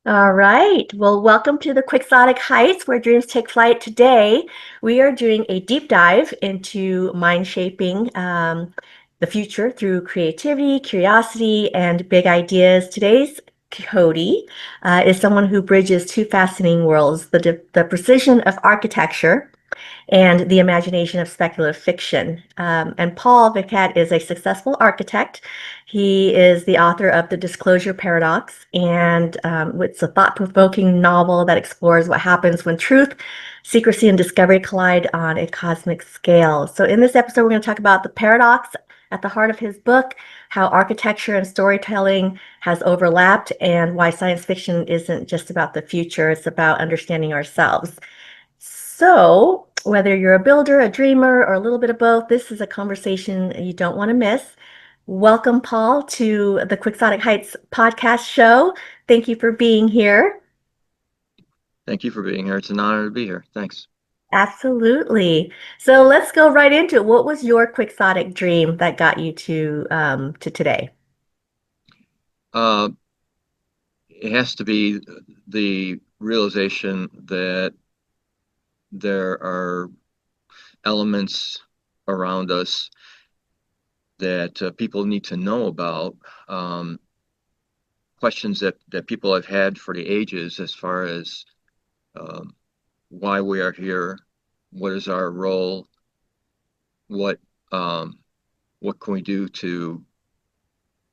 All right. Well, welcome to the Quixotic Heights, where dreams take flight. Today, we are doing a deep dive into mind shaping the future through creativity, curiosity, and big ideas. Today's Cody is someone who bridges two fascinating worlds, the precision of architecture and the imagination of speculative fiction. And Paul Vecchiet is a successful architect. He is the author of The Disclosure Paradox, and it's a thought-provoking novel that explores what happens when truth, secrecy, and discovery collide on a cosmic scale. So in this episode, we're going to talk about the paradox at the heart of his book, how architecture and storytelling has overlapped, and why science fiction isn't just about the future, it's about understanding ourselves. So, whether you're a builder, a dreamer, or a little bit of both, this is a conversation you don't want to miss. Welcome, Paul, to the Quixotic Heights podcast show. Thank you for being here. Thank you for being here. It's an honor to be here. Thanks. Absolutely. So let's go right into it. What was your quixotic dream that got you to today? Uh, it has to be the realization that there are elements around us that people need to know about, um, questions that people have had for the ages as far as um, why we are here, what is our role, what um, what can we do to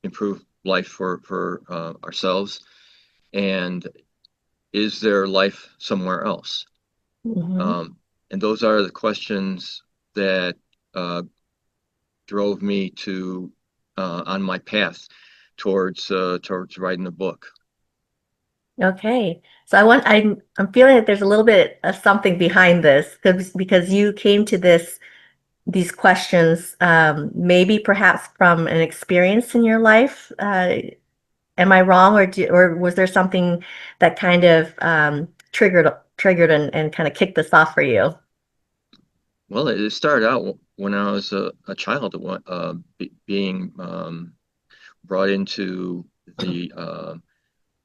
improve life for ourselves, and is there life somewhere else? Mhm. Um, and those are the questions that uh, drove me to on my path towards writing the book. Okay. So I'm feeling that there's a little bit of something behind this because you came to these questions, maybe perhaps from an experience in your life. Am I wrong, or was there something that kind of triggered and kind of kicked this off for you? Well, it started out when I was a child, being brought into the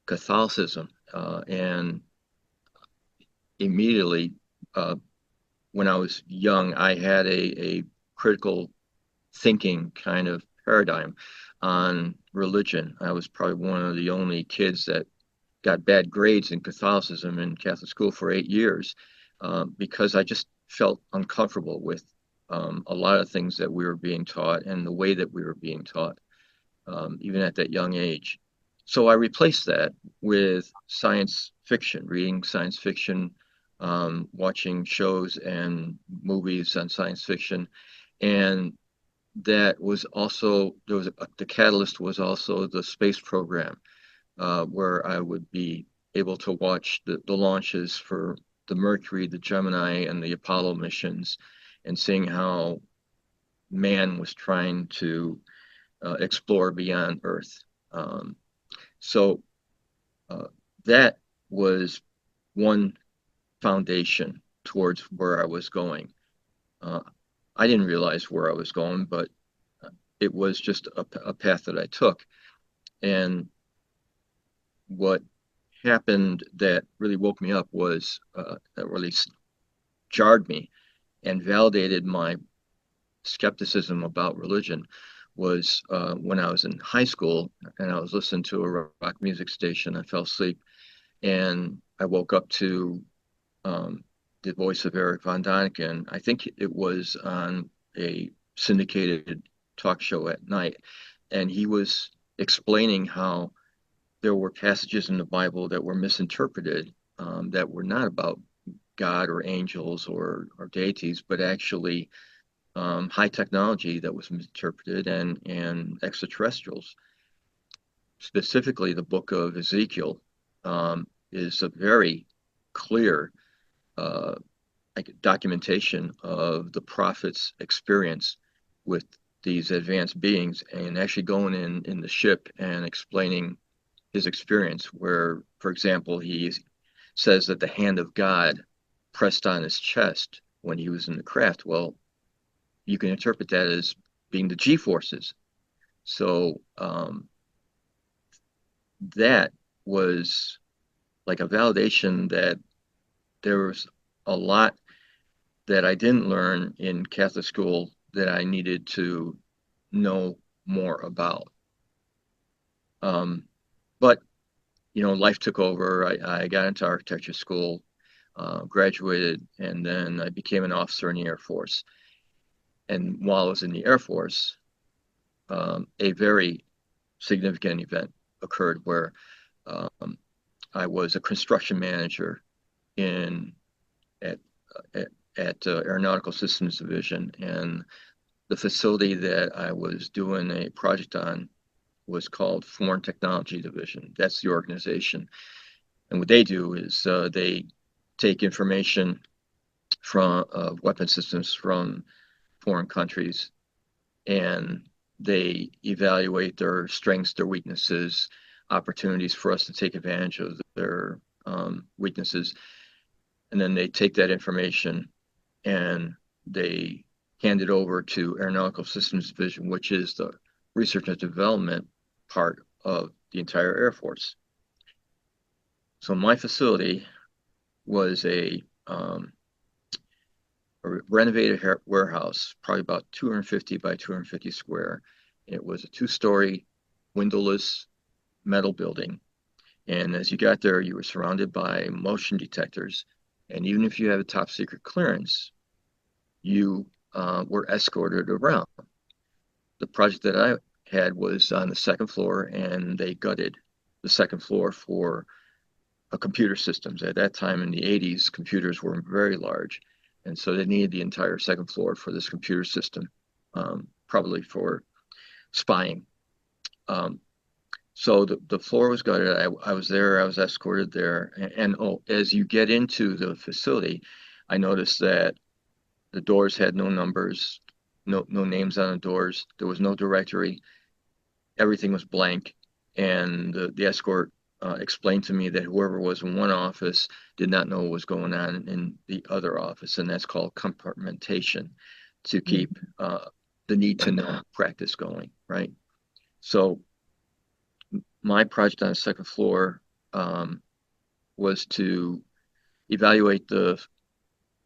Catholicism, and immediately uh, when I was young, I had a critical thinking kind of paradigm on religion. I was probably one of the only kids that got bad grades in Catholicism in Catholic school for 8 years, because I just felt uncomfortable with a lot of things that we were being taught and the way that we were being taught, even at that young age. So I replaced that with science fiction, reading science fiction, watching shows and movies on science fiction, and that was also the catalyst was also the space program, where I would be able to watch the launches for the Mercury, the Gemini, and the Apollo missions, and seeing how man was trying to explore beyond Earth. Um, so uh, that was one foundation towards where I was going. Uh, I didn't realize where I was going, but it was just a path that I took. And what happened that really woke me up was that really jarred me and validated my skepticism about religion was when I was in high school and I was listening to a rock music station. I fell asleep and I woke up to um, the voice of Eric Von Däniken. I think it was on a syndicated talk show at night, and he was explaining how there were passages in the Bible that were misinterpreted, that were not about God or angels or deities, but actually high technology that was misinterpreted and extraterrestrials. Specifically, the book of Ezekiel is a very clear uh, like documentation of the prophet's experience with these advanced beings and actually going in the ship and explaining his experience where, for example, he says that the hand of God pressed on his chest when he was in the craft. Well, you can interpret that as being the G forces. So that was like a validation that there was a lot that I didn't learn in Catholic school that I needed to know more about. Um, but life took over. I got into architecture school, graduated, and then I became an officer in the Air Force. And while I was in the Air Force, a very significant event occurred where um, I was a construction manager in at at Aeronautical Systems Division, and the facility that I was doing a project on was called Foreign Technology Division. That's the organization, and what they do is they take information from weapon systems from foreign countries, and they evaluate their strengths, their weaknesses, opportunities for us to take advantage of their weaknesses, and then they take that information and they hand it over to Aeronautical Systems Division, which is the research and development part of the entire Air Force. So my facility was a renovated warehouse, probably about 250 by 250 square. It was a two-story windowless metal building. And as you got there, you were surrounded by motion detectors. And even if you had a top secret clearance, you were escorted around. The project that I had was on the second floor, and they gutted the second floor for computer systems. At that time in the 80s, computers were very large, and so they needed the entire second floor for this computer system, probably for spying. Um, so the floor was gutted. I was there. I was escorted there, and oh, as you get into the facility, I noticed that the doors had no numbers, no names on the doors. There was no directory. Everything was blank, and the escort explained to me that whoever was in one office did not know what was going on in the other office, and that's called compartmentation to keep the need to know practice going, right? So my project on the second floor was to evaluate the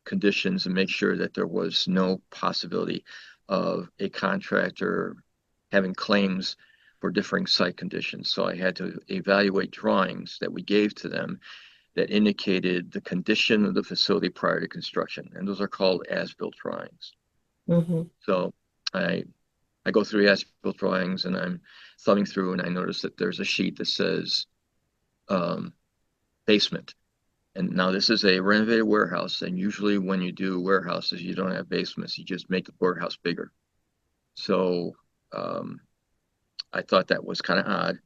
conditions and make sure that there was no possibility of a contractor having claims for differing site conditions. So I had to evaluate drawings that we gave to them that indicated the condition of the facility prior to construction. And those are called as-built drawings. Mm-hmm. So I I go through the as-built drawings and I'm thumbing through and I notice that there's a sheet that says um, basement. And now this is a renovated warehouse, and usually when you do warehouses, you don't have basements. You just make the warehouse bigger. So um, I thought that was kind of odd.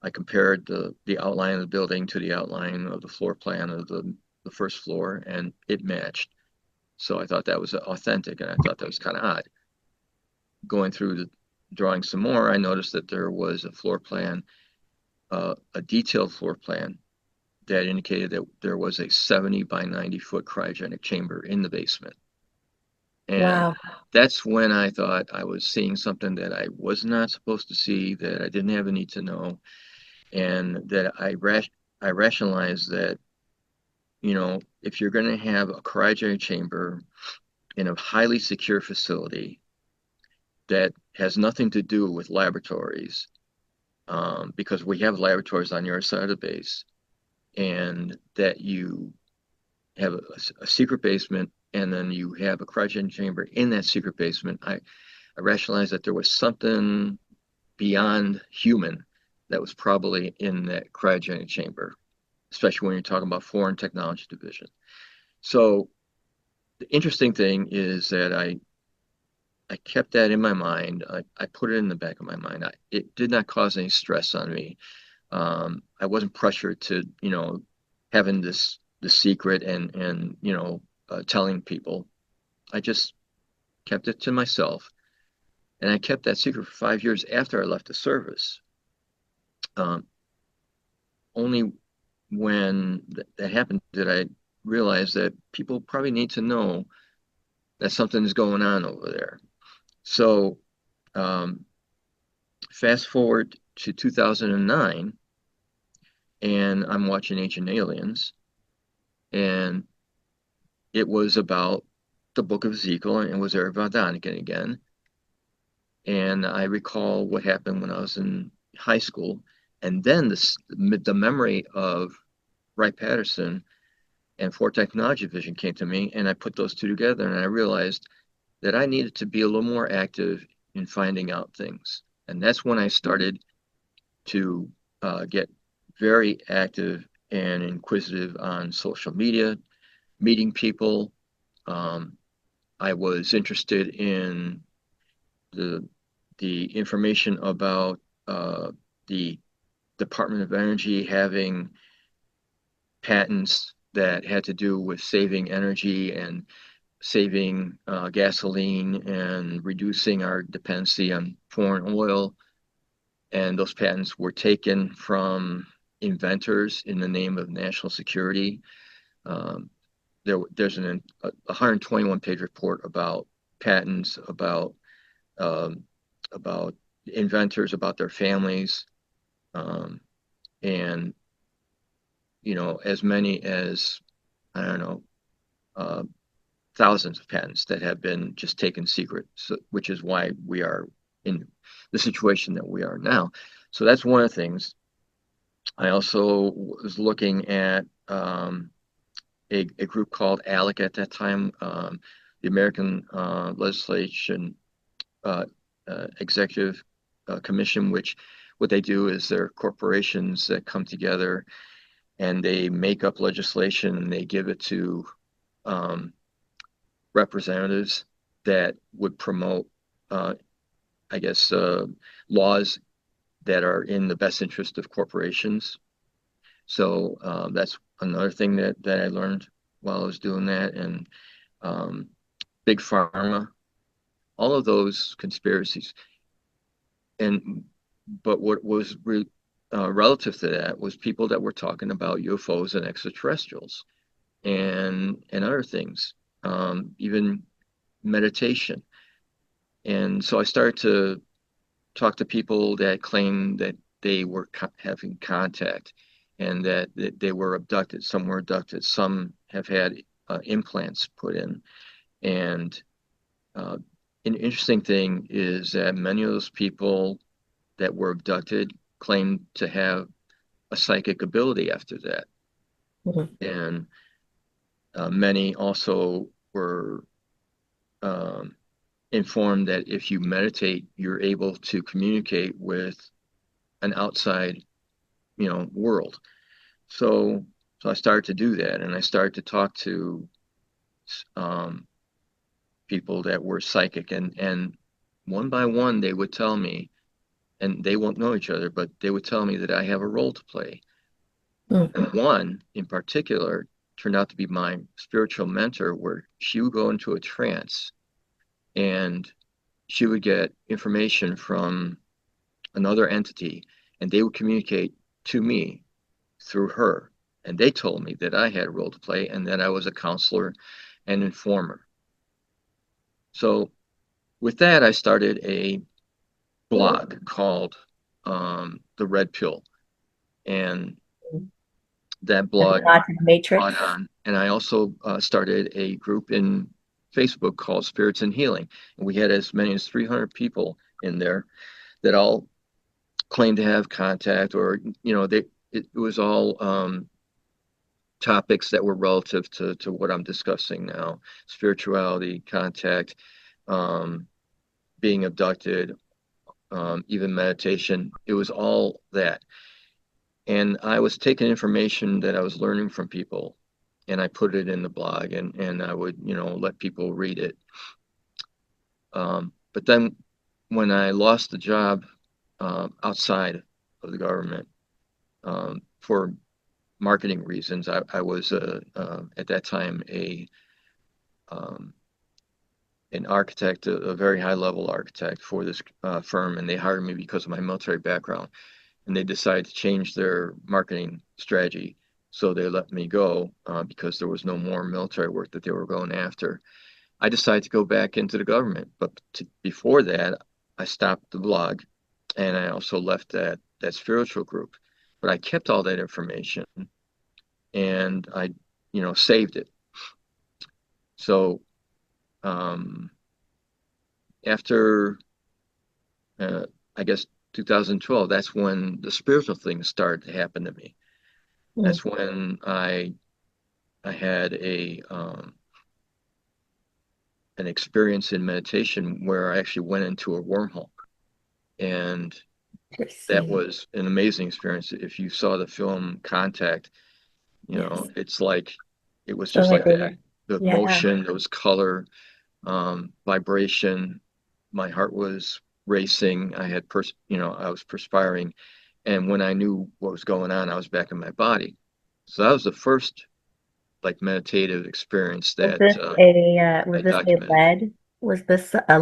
I compared the outline of the building to the outline of the floor plan of the first floor, and it matched. So I thought that was authentic, and I thought that was kind of odd. Going through the drawing some more, I noticed that there was a floor plan, a detailed floor plan that indicated that there was a 70 by 90 foot cryogenic chamber in the basement. And Wow. that's when I thought I was seeing something that I was not supposed to see, that I didn't have a need to know, and that I rationalized that, if you're going to have a cryogenic chamber in a highly secure facility that has nothing to do with laboratories, because we have laboratories on your side of the base, and that you have a secret basement and then you have a cryogenic chamber in that secret basement, I rationalized that there was something beyond human that was probably in that cryogenic chamber, especially when you're talking about foreign technology division. So the interesting thing is that I kept that in my mind. I put it in the back of my mind. It did not cause any stress on me. I wasn't pressured to, having the secret and telling people. I just kept it to myself, and I kept that secret for 5 years after I left the service. Um, Only when that happened did I realize that people probably need to know that something is going on over there. So, um, fast forward to 2009, and I'm watching Ancient Aliens, and it was about the book of Ezekiel, and it was Eric Von Däniken again. And I recall what happened when I was in high school, and then the memory of Wright Patterson and Ford Technology Vision came to me, and I put those two together, and I realized that I needed to be a little more active in finding out things. And that's when I started to get very active and inquisitive on social media, meeting people. Um, I was interested in the the information about the Department of Energy having patents that had to do with saving energy and saving gasoline and reducing our dependency on foreign oil. And those patents were taken from inventors in the name of national security. Um, there's a 121-page report about patents, um, about inventors, about their families, um, and as many as I don't know, uh, thousands of patents that have been just taken secret, so, which is why we are in the situation that we are now. So that's one of the things. I also was looking at a group called ALEC at that time, the American Legislation uh, Executive Commission, which what they do is they're corporations that come together and they make up legislation and they give it to um, representatives that would promote, uh, I guess, laws that are in the best interest of corporations. So that's another thing that I learned while I was doing that. And um, big pharma, all of those conspiracies. And but what was relative to that was people that were talking about UFOs and extraterrestrials and other things, even meditation. And so I started to talk to people that claimed that they were having contact and that they were abducted. Some were abducted. Some have had implants put in. And uh, an interesting thing is that many of those people that were abducted claimed to have a psychic ability after that. Mhm. And many also were um, informed that if you meditate, you're able to communicate with an outside, world. So, so I started to do that, and I started to talk to um, people that were psychic, and one by one they would tell me, and they won't know each other, but they would tell me that I have a role to play. Mm. And one in particular turned out to be my spiritual mentor, where she would go into a trance and she would get information from another entity, and they would communicate to me through her. And they told me that I had a role to play and that I was a counselor and informer. So with that, I started a blog called The Red Pill. And that Like a blog God in the Matrix. caught on. And I also started a group in Facebook called Spirits and Healing. And we had as many as 300 people in there that all claimed to have contact, or, it was all topics that were relative to what I'm discussing now: spirituality, contact, um, being abducted, even meditation. It was all that. And I was taking information that I was learning from people and I put it in the blog, and I would, let people read it. But then when I lost the job outside of the government for marketing reasons, I was at that time um, an architect, a very high level architect for this firm, and they hired me because of my military background. And they decided to change their marketing strategy. So they let me go because there was no more military work that they were going after. I decided to go back into the government, but before that, I stopped the blog, and I also left that spiritual group. but I kept all that information and I, saved it. So um, after, uh, I guess, 2012, that's when the spiritual things started to happen to me. Mm. That's when I had an experience in meditation where I actually went into a wormhole, and that Interesting. was an amazing experience. If you saw the film Contact, Yes. it's like it was Oh just my like that. favorite. The Yeah. motion, there was color, vibration. My heart was racing. I was perspiring, and when I knew what was going on, I was back in my body. So that was the first like meditative experience Was that this I was this a documented. lead? Was this a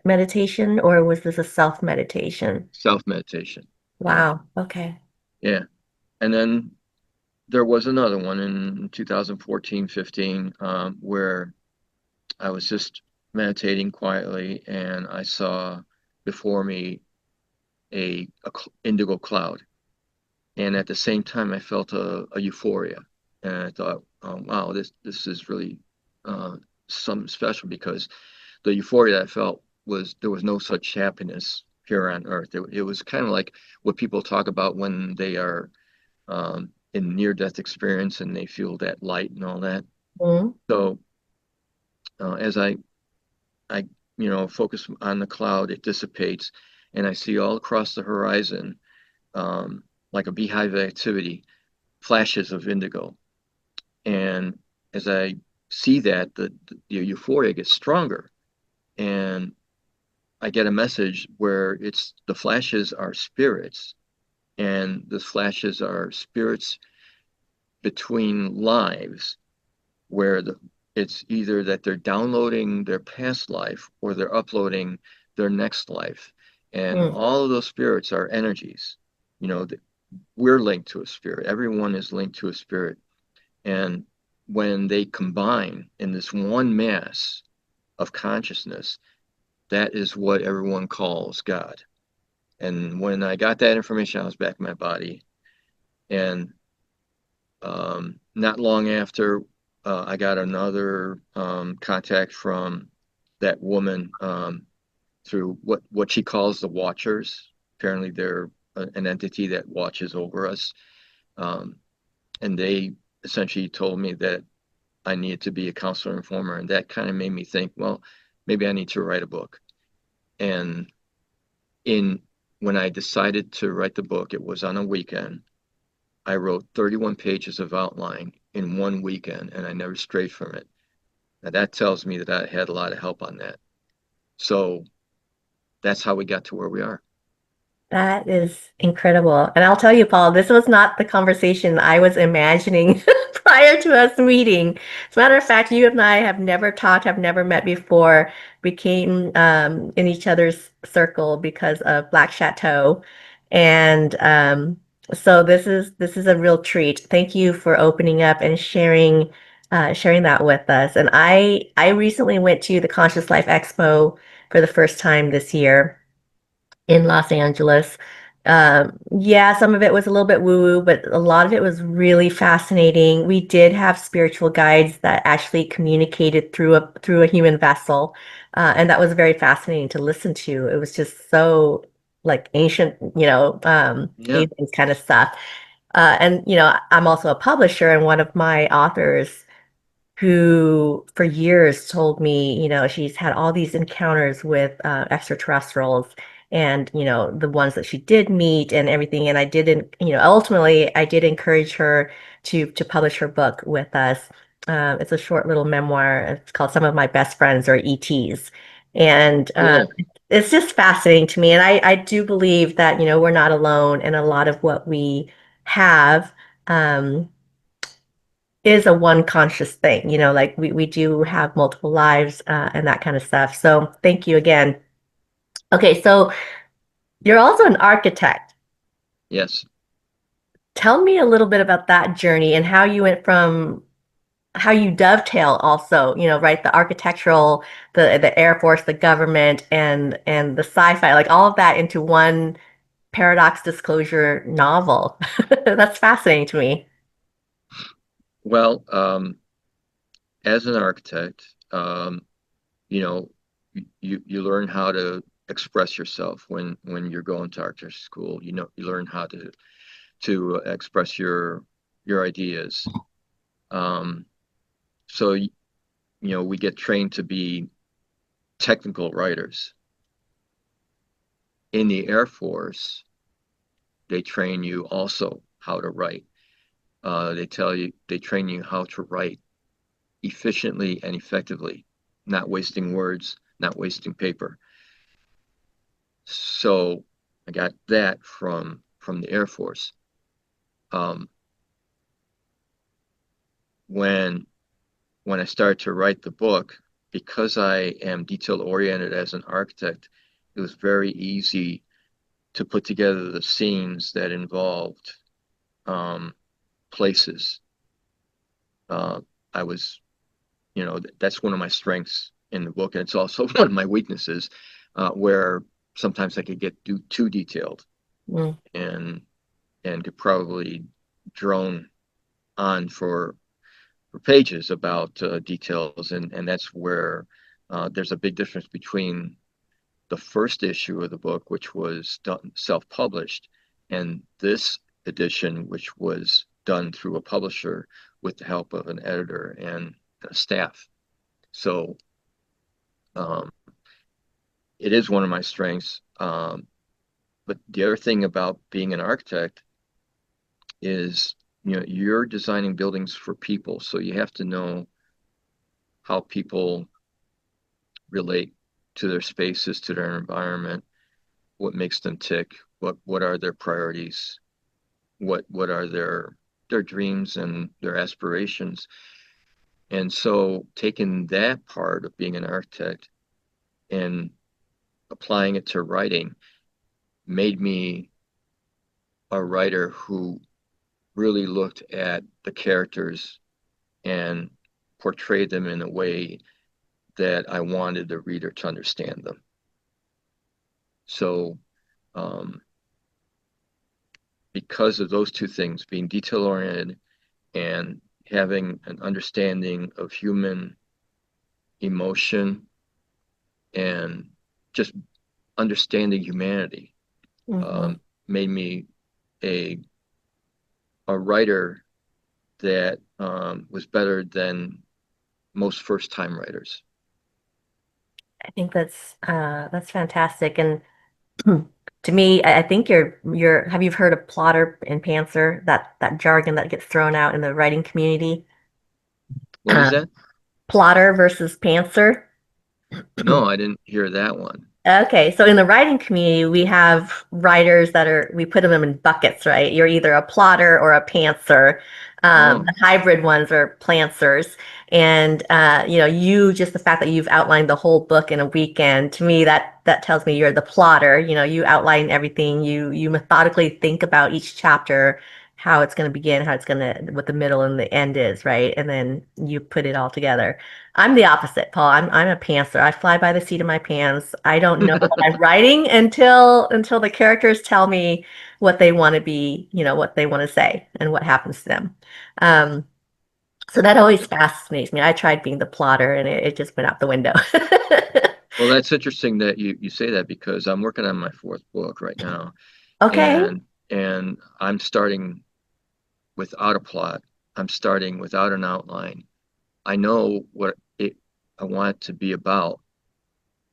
meditation or was this a self meditation? Self meditation. Yeah, Wow. Okay. yeah. And then there was another one in 2014, 15, where I was just meditating quietly and I saw before me indigo cloud. And at the same time, I felt a euphoria. And I thought, oh, wow, this is really uh, something special because the euphoria that I felt was there was no such happiness here on earth. It was kind of like what people talk about when they are in near-death experience and they feel that light and all that. Mm. So as I focus on the cloud, it dissipates, and I see all across the horizon, um, like a beehive of activity, flashes of indigo. And as I see that, the euphoria gets stronger, and I get a message where it's the flashes are spirits, and the flashes are spirits between lives where it's either that they're downloading their past life or they're uploading their next life. And Mm. all of those spirits are energies. You know, we're linked to a spirit. Everyone is linked to a spirit. And when they combine in this one mass of consciousness, that is what everyone calls God. And when I got that information, I was back in my body. And not long after, I got another contact from that woman through what she calls the Watchers. Apparently, they're an entity that watches over us, um, and they essentially told me that I needed to be a counselor informer, and that kind of made me think, well, maybe I need to write a book. And in when I decided to write the book, it was on a weekend. I wrote 31 pages of outline in one weekend and I never strayed from it. Now that tells me that I had a lot of help on that. So that's how we got to where we are. That is incredible. And I'll tell you, Paul, this was not the conversation I was imagining prior to us meeting. As a matter of fact, you and I have never talked, have never met before. We came in each other's circle because of Black Chateau. And so this is a real treat. Thank you for opening up and sharing that with us. And I recently went to the Conscious Life Expo for the first time this year in Los Angeles. Yeah, some of it was a little bit woo-woo, but a lot of it was really fascinating. We did have spiritual guides that actually communicated through a human vessel, and that was very fascinating to listen to. It was just so like ancient, Yeah. aliens kind of stuff. And I'm also a publisher, and one of my authors who for years told me, she's had all these encounters with extraterrestrials and, the ones that she did meet and everything. And I didn't, ultimately I did encourage her to publish her book with us. It's a short little memoir. It's called Some of My Best Friends or ETs. And Cool. it's just fascinating to me. And I do believe that, we're not alone and a lot of what we have. Is a one conscious thing, like we do have multiple lives and that kind of stuff. So thank you again. Okay, so you're also an architect. Yes. Tell me a little bit about that journey and how you went from how you dovetail also, right, the architectural, the Air Force, the government, and the sci-fi, like all of that into one paradox disclosure novel. That's fascinating to me. Well, as an architect, you know, you learn how to express yourself when you're going to architecture school. You know, you learn how to express your ideas. Um, so we get trained to be technical writers. In the Air Force, they train you also how to write. They train you how to write efficiently and effectively, not wasting words, not wasting paper. So I got that from the Air Force. Um, when when I started to write the book, because I am detail oriented as an architect, it was very easy to put together the scenes that involved um, places. Uh, I was, that's one of my strengths in the book, and it's also one of my weaknesses, where sometimes I could get too detailed Mm, and could probably drone on for pages about details, and that's where there's a big difference between the first issue of the book, which was done self-published, and this edition, which was done through a publisher with the help of an editor and a staff. So um, it is one of my strengths. But the other thing about being an architect is, you're designing buildings for people, so you have to know how people relate to their spaces, to their environment, what makes them tick, what are their priorities, what are their dreams and their aspirations. And so taking that part of being an architect and applying it to writing made me a writer who really looked at the characters and portrayed them in a way that I wanted the reader to understand them. So, um, because of those two things, being detail oriented and having an understanding of human emotion and just understanding humanity, mhm. made me a writer that was better than most first time writers. I think that's fantastic. And to me, I think you're have you heard of plotter and pantser, that jargon that gets thrown out in the writing community? What is that? Plotter versus pantser. No, I didn't hear that one. Okay, so in the writing community, we have writers we put them in buckets, right? You're either a plotter or a pantser. Oh, The hybrid ones are plantsers. And just the fact that you've outlined the whole book in a weekend, to me, that tells me you're the plotter. You outline everything. You methodically think about each chapter, how it's going to begin, what the middle and the end is, right? And then you put it all together. I'm the opposite, Paul. I'm a pantser. I fly by the seat of my pants. I don't know what I'm writing until the characters tell me what they want to be, what they want to say and what happens to them. Um, so that always fascinates me. I tried being the plotter and it just went out the window. well, that's interesting that you say that, because I'm working on my fourth book right now, Okay. and I'm starting without a plot. I'm starting without an outline. I know what I want it to be about,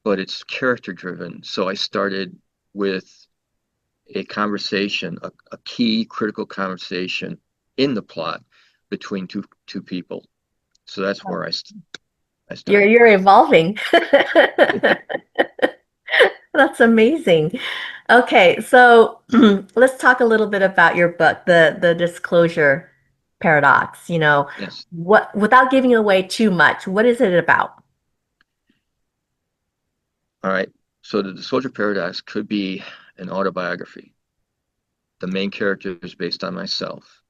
but it's character driven. So I started with a conversation, a key critical conversation in the plot between two people. So that's where I You're started. you're evolving. That's amazing. Okay, so let's talk a little bit about your book, the disclosure paradox. Yes. What without giving away too much, what is it about? All right. So the Disclosure Paradox could be an autobiography. The main character is based on myself.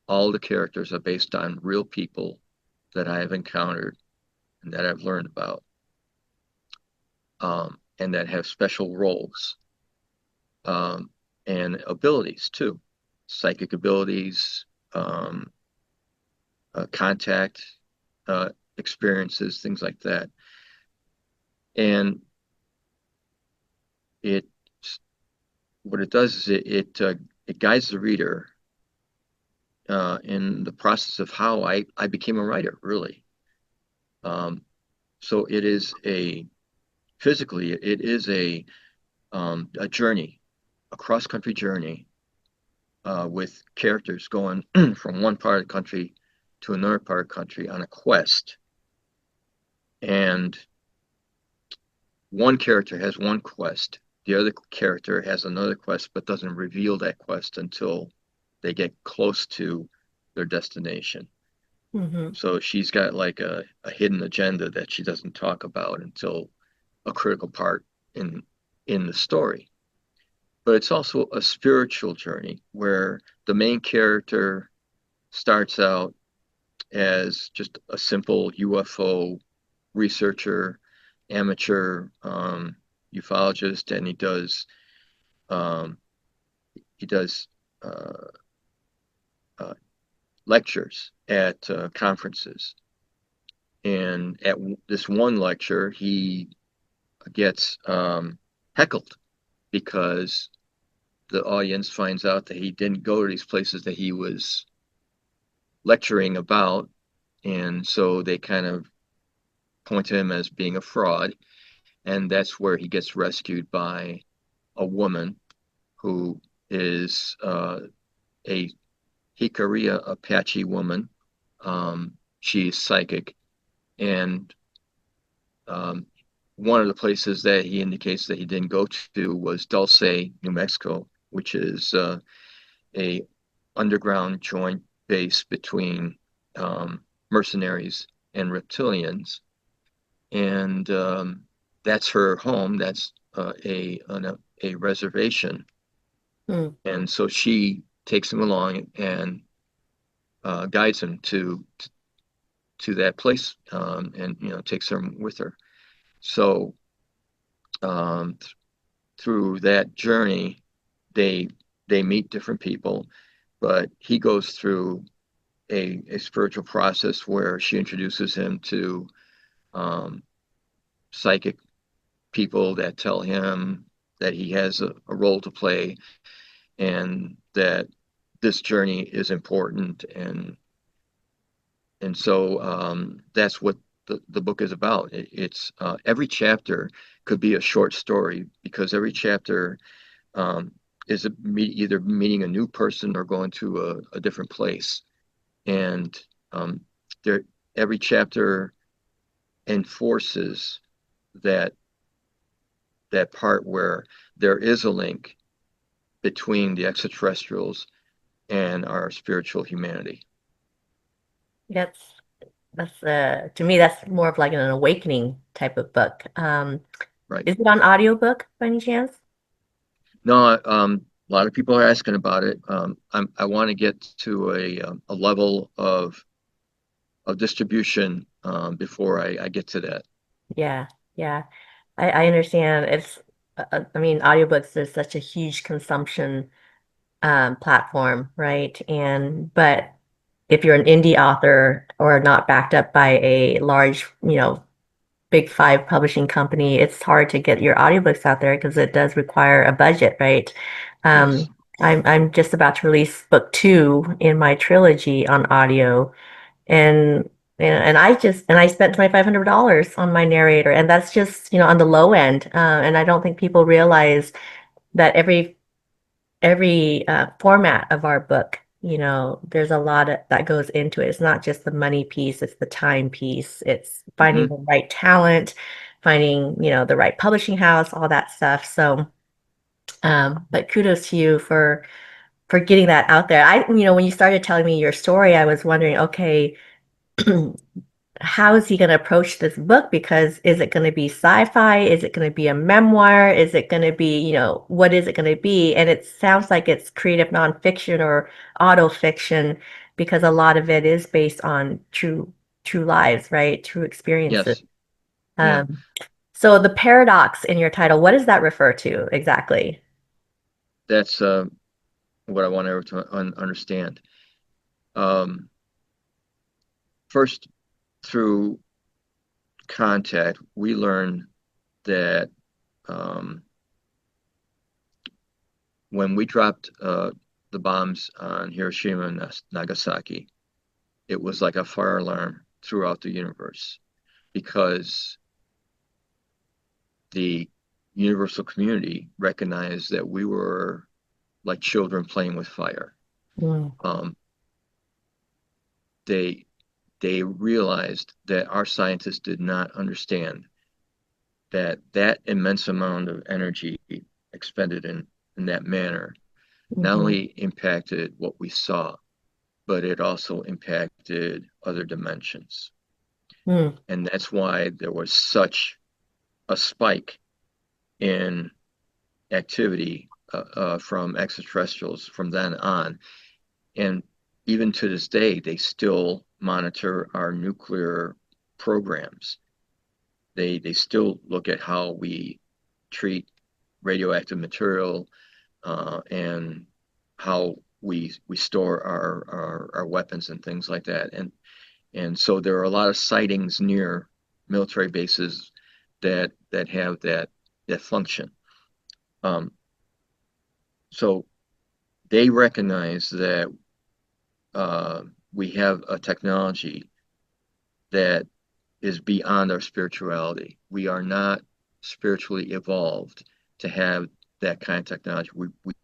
All the characters are based on real people that I have encountered and that I've learned about, and that have special roles. Um, and abilities too, psychic abilities, um, contact uh, experiences, things like that. And it what it does is it guides the reader in the process of how I became a writer, really. Um, so it is physically, it is a journey, a cross-country journey with characters going from one part of the country to another part of the country on a quest. And one character has one quest, the other character has another quest, but doesn't reveal that quest until they get close to their destination. Hmm. So she's got like a hidden agenda that she doesn't talk about until a critical part in in the story. But it's also a spiritual journey where the main character starts out as just a simple UFO researcher, amateur ufologist, and um, he does uh, uh, lectures at conferences. And at this one lecture, he gets heckled because the audience finds out that he didn't go to these places that he was lecturing about, and so they kind of point to him as being a fraud. And that's where he gets rescued by a woman who is a Hikaria Apache woman. She's psychic, and um, one of the places that he indicates that he didn't go to was Dulce, New Mexico, which is a underground joint base between mercenaries and reptilians, and that's her home. That's a reservation, Mm. and so she takes him along and guides him to that place, and takes him with her. So th through that journey, they they meet different people, but he goes through a spiritual process where she introduces him to um, psychic people that tell him that he has a role to play and that this journey is important, and so that's what the book is about. It's every chapter could be a short story because every chapter um, is either meeting a new person or going to a different place, and um, there every chapter enforces that that part where there is a link between the extraterrestrials and our spiritual humanity. That's to me that's more of like an awakening type of book. Right. Is it on audiobook by any chance? No, a lot of people are asking about it. I want to get to a level of distribution before I get to that. Yeah, yeah. I understand. I mean, audiobooks is such a huge consumption platform, right? But if you're an indie author or not backed up by a large, big five publishing company, it's hard to get your audiobooks out there because it does require a budget, right? Yes. I'm just about to release book two in my trilogy on audio, and and I spent $2,500 on my narrator, and that's just on the low end. And I don't think people realize that every format of our book, there's a lot that goes into it. It's not just the money piece, it's the time piece. It's finding Hmm. the right talent, finding, the right publishing house, all that stuff. So, but kudos to you for getting that out there. When you started telling me your story, I was wondering, okay, how is he going to approach this book? Because is it going to be sci-fi? Is it going to be a memoir? Is it going to be, what is it going to be? And it sounds like it's creative nonfiction or auto fiction because a lot of it is based on true lives, right? True experiences. Yes. Yeah. Um, so the paradox in your title, what does that refer to exactly? that's what I want everyone to understand. Um, First, through contact, we learn that um, when we dropped the bombs on Hiroshima and Nagasaki, it was like a fire alarm throughout the universe because the universal community recognized that we were like children playing with fire. Mm, Um, they they realized that our scientists did not understand that that immense amount of energy expended in that manner not mhm, only impacted what we saw, but it also impacted other dimensions. mm, And that's why there was such a spike in activity from extraterrestrials from then on. And even to this day, they still monitor our nuclear programs. They still look at how we treat radioactive material and how we store our weapons and things like that. And so there are a lot of sightings near military bases that have that function. Um, so they recognize that uh, we have a technology that is beyond our spirituality. We are not spiritually evolved to have that kind of technology.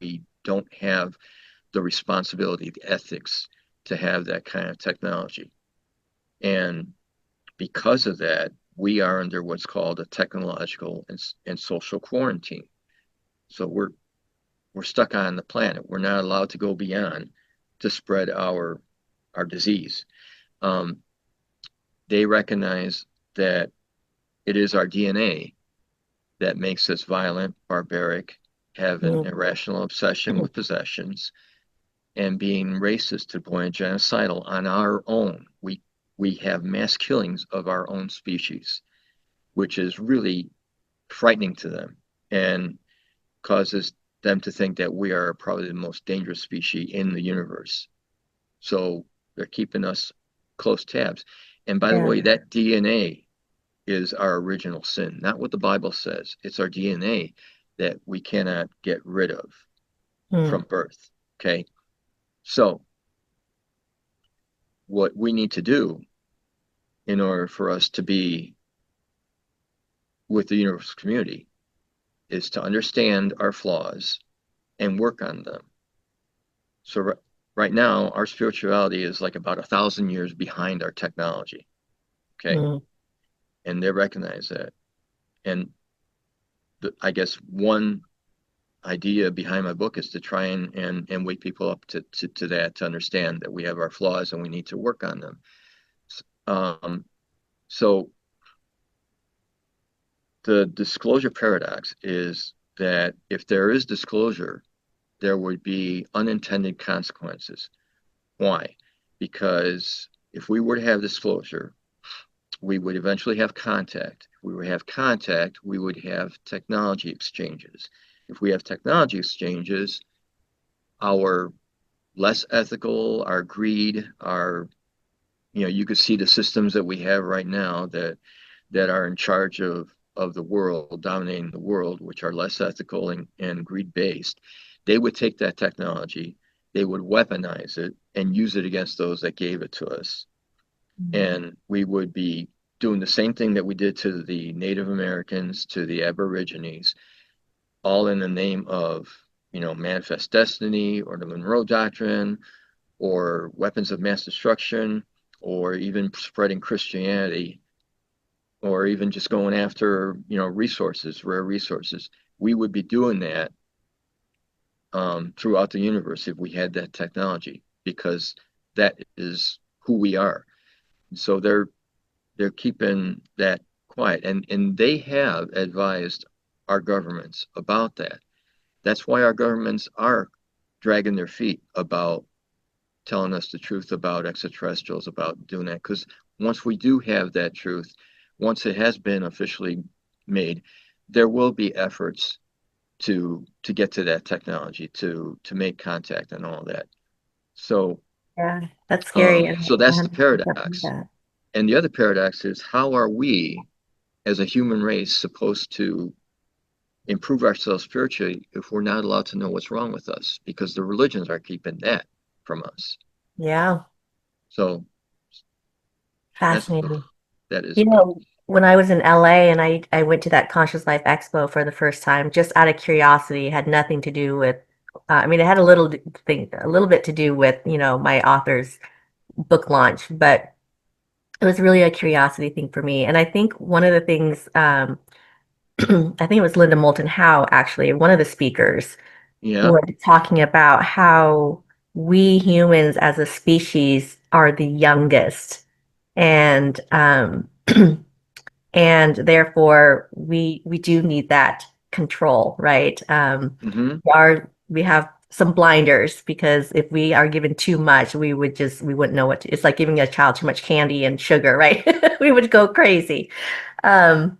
We don't have the responsibility, the ethics to have that kind of technology. And because of that, we are under what's called a technological and social quarantine. So we're stuck on the planet. We're not allowed to go beyond to spread our disease. Um, they recognize that it is our DNA that makes us violent, barbaric, have an mm, irrational obsession with possessions, and being racist to the point of genocidal on our own. We have mass killings of our own species, which is really frightening to them and causes them to think that we are probably the most dangerous species in the universe. So they're keeping us close tabs. And by the yeah. way, that DNA is our original sin, not what the Bible says. It's our DNA that we cannot get rid of Mm, from birth. Okay. So what we need to do in order for us to be with the universal community is to understand our flaws and work on them. So right now, our spirituality is like about 1,000 years behind our technology. Okay. mm, And they recognize that. And I guess one idea behind my book is to try and wake people up to that, to understand that we have our flaws and we need to work on them. Um, so the disclosure paradox is that if there is disclosure, there would be unintended consequences. Why? Because if we were to have disclosure, we would eventually have contact. If we would have contact, we would have technology exchanges. If we have technology exchanges, our less ethical, our greed, our, you could see the systems that we have right now that are in charge of the world, dominating the world, which are less ethical and greed based. They would take that technology, they would weaponize it and use it against those that gave it to us. mm, And we would be doing the same thing that we did to the Native Americans, to the Aborigines, all in the name of, manifest destiny or the Monroe Doctrine or weapons of mass destruction or even spreading Christianity or even just going after, resources, rare resources. We would be doing that throughout the universe if we had that technology because that is who we are. So they're keeping that quiet and they have advised our governments about that. That's why our governments are dragging their feet about telling us the truth about extraterrestrials, about doing that. Because once we do have that truth, once it has been officially made, there will be efforts to get to that technology, to make contact and all that. So Yeah, that's scary. so I that's the 100% believe paradox. that. And the other paradox is, how are we as a human race supposed to improve ourselves spiritually if we're not allowed to know what's wrong with us? Because the religions are keeping that from us. Yeah, So that's fascinating. that is You but know, when I was in LA and I went to that Conscious Life Expo for the first time, just out of curiosity, it had nothing to do with, I mean, it had a little bit to do with, my author's book launch, but it was really a curiosity thing for me. And I think one of the things, I think it was Linda Moulton Howe, actually, one of the speakers, yeah. was talking about how we humans as a species are the youngest. And and therefore we do need that control, right? Hmm. We have some blinders because if we are given too much, we wouldn't know what to, it's like giving a child too much candy and sugar, right? We would go crazy. Um,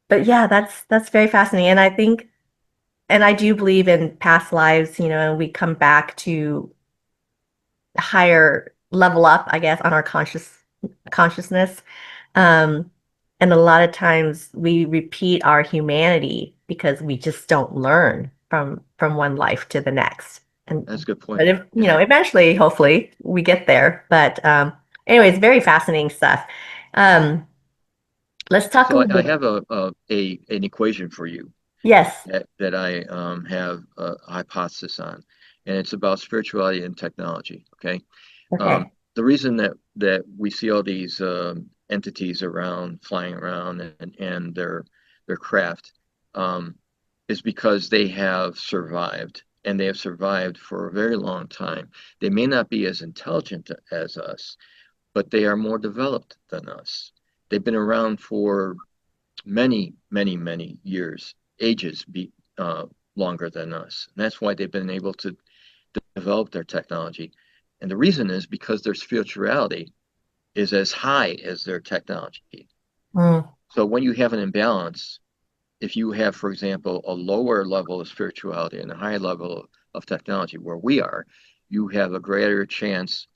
but yeah, that's very fascinating. And I think, and I do believe in past lives, and we come back to higher level up, I guess, on our consciousness. Um, and a lot of times we repeat our humanity because we just don't learn from one life to the next. And That's a good but point. if Yeah. eventually, hopefully, we get there. But anyways, very fascinating stuff. Um, let's talk a So little I bit. have an equation for you Yes. that I have a hypothesis on, and it's about spirituality and technology. Okay. Okay. The reason that we see all these entities around, flying around, and their craft, um, is because they have survived, and they have survived for a very long time. They may not be as intelligent as us, but they are more developed than us. They've been around for many, many, many years, ages uh, longer than us. And that's why they've been able to develop their technology. And the reason is because their spirituality is as high as their technology. Mm, So when you have an imbalance, if you have, for example, a lower level of spirituality and a high level of technology where we are, you have a greater chance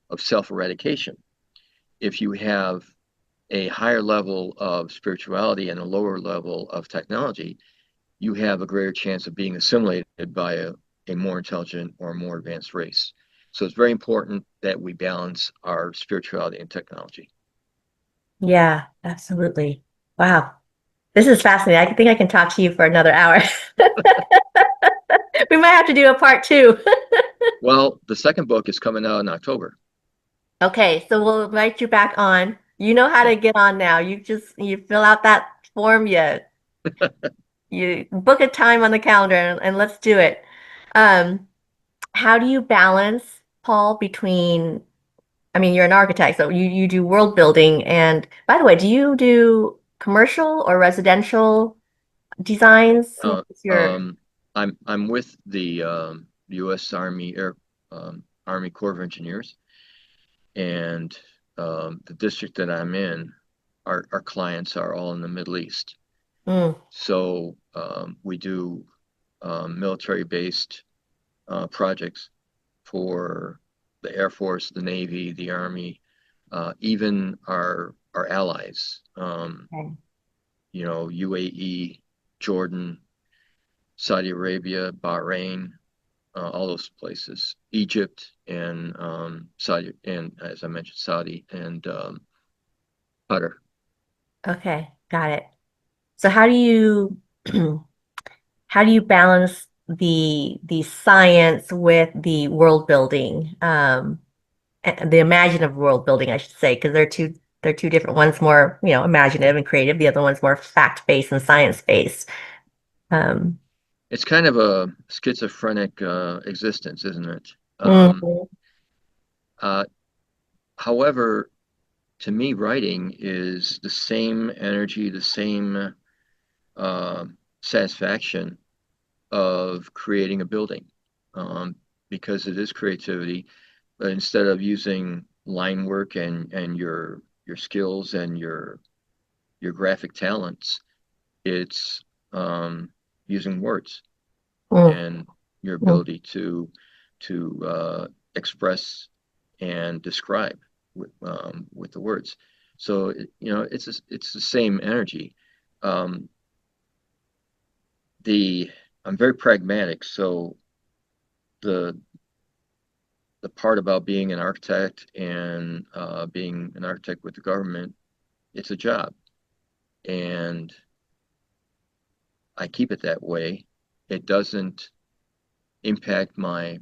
of self-eradication. If you have a higher level of spirituality and a lower level of technology, you have a greater chance of being assimilated by a more intelligent or more advanced race. So it's very important that we balance our spirituality and technology. yeah, absolutely. Wow. This is fascinating. I think I can talk to you for another hour. We might have to do a part two. Well, the second book is coming out in October. Okay, so we'll invite you back on. You know how Yeah. to get on now. You fill out that form, you book a time on the calendar and let's do it. Um, how do you balance, Paul, between, I mean, you're an architect, so you do world building, and by the way, do you do commercial or residential designs? Uh, What's your um, I'm with the U.S. Army Corps of Engineers, and the district that I'm in, our clients are all in the Middle East. mm, So we do military-based projects for the Air Force, the Navy, the Army, even our allies. okay. UAE, Jordan, Saudi Arabia, Bahrain, all those places, Egypt, and Saudi, and as I mentioned, Saudi and Qatar. Okay, got it. So how do you how do you balance the science with the world building? The imaginative world building, I should say, because they're two different. One's more, imaginative and creative. The other one's more fact-based and science-based. Um, It's kind of a schizophrenic existence, isn't it? mhm, Uh, However, to me, writing is the same energy, the same uh, satisfaction of creating a building, um, because it is creativity. But instead of using line work and your skills and your graphic talents, it's using words. Mm, and your mm, ability to express and describe with the words. So it's the same energy. Um, the I'm very pragmatic, so the the part about being an architect and being an architect with the government, it's a job, and I keep it that way. It doesn't impact my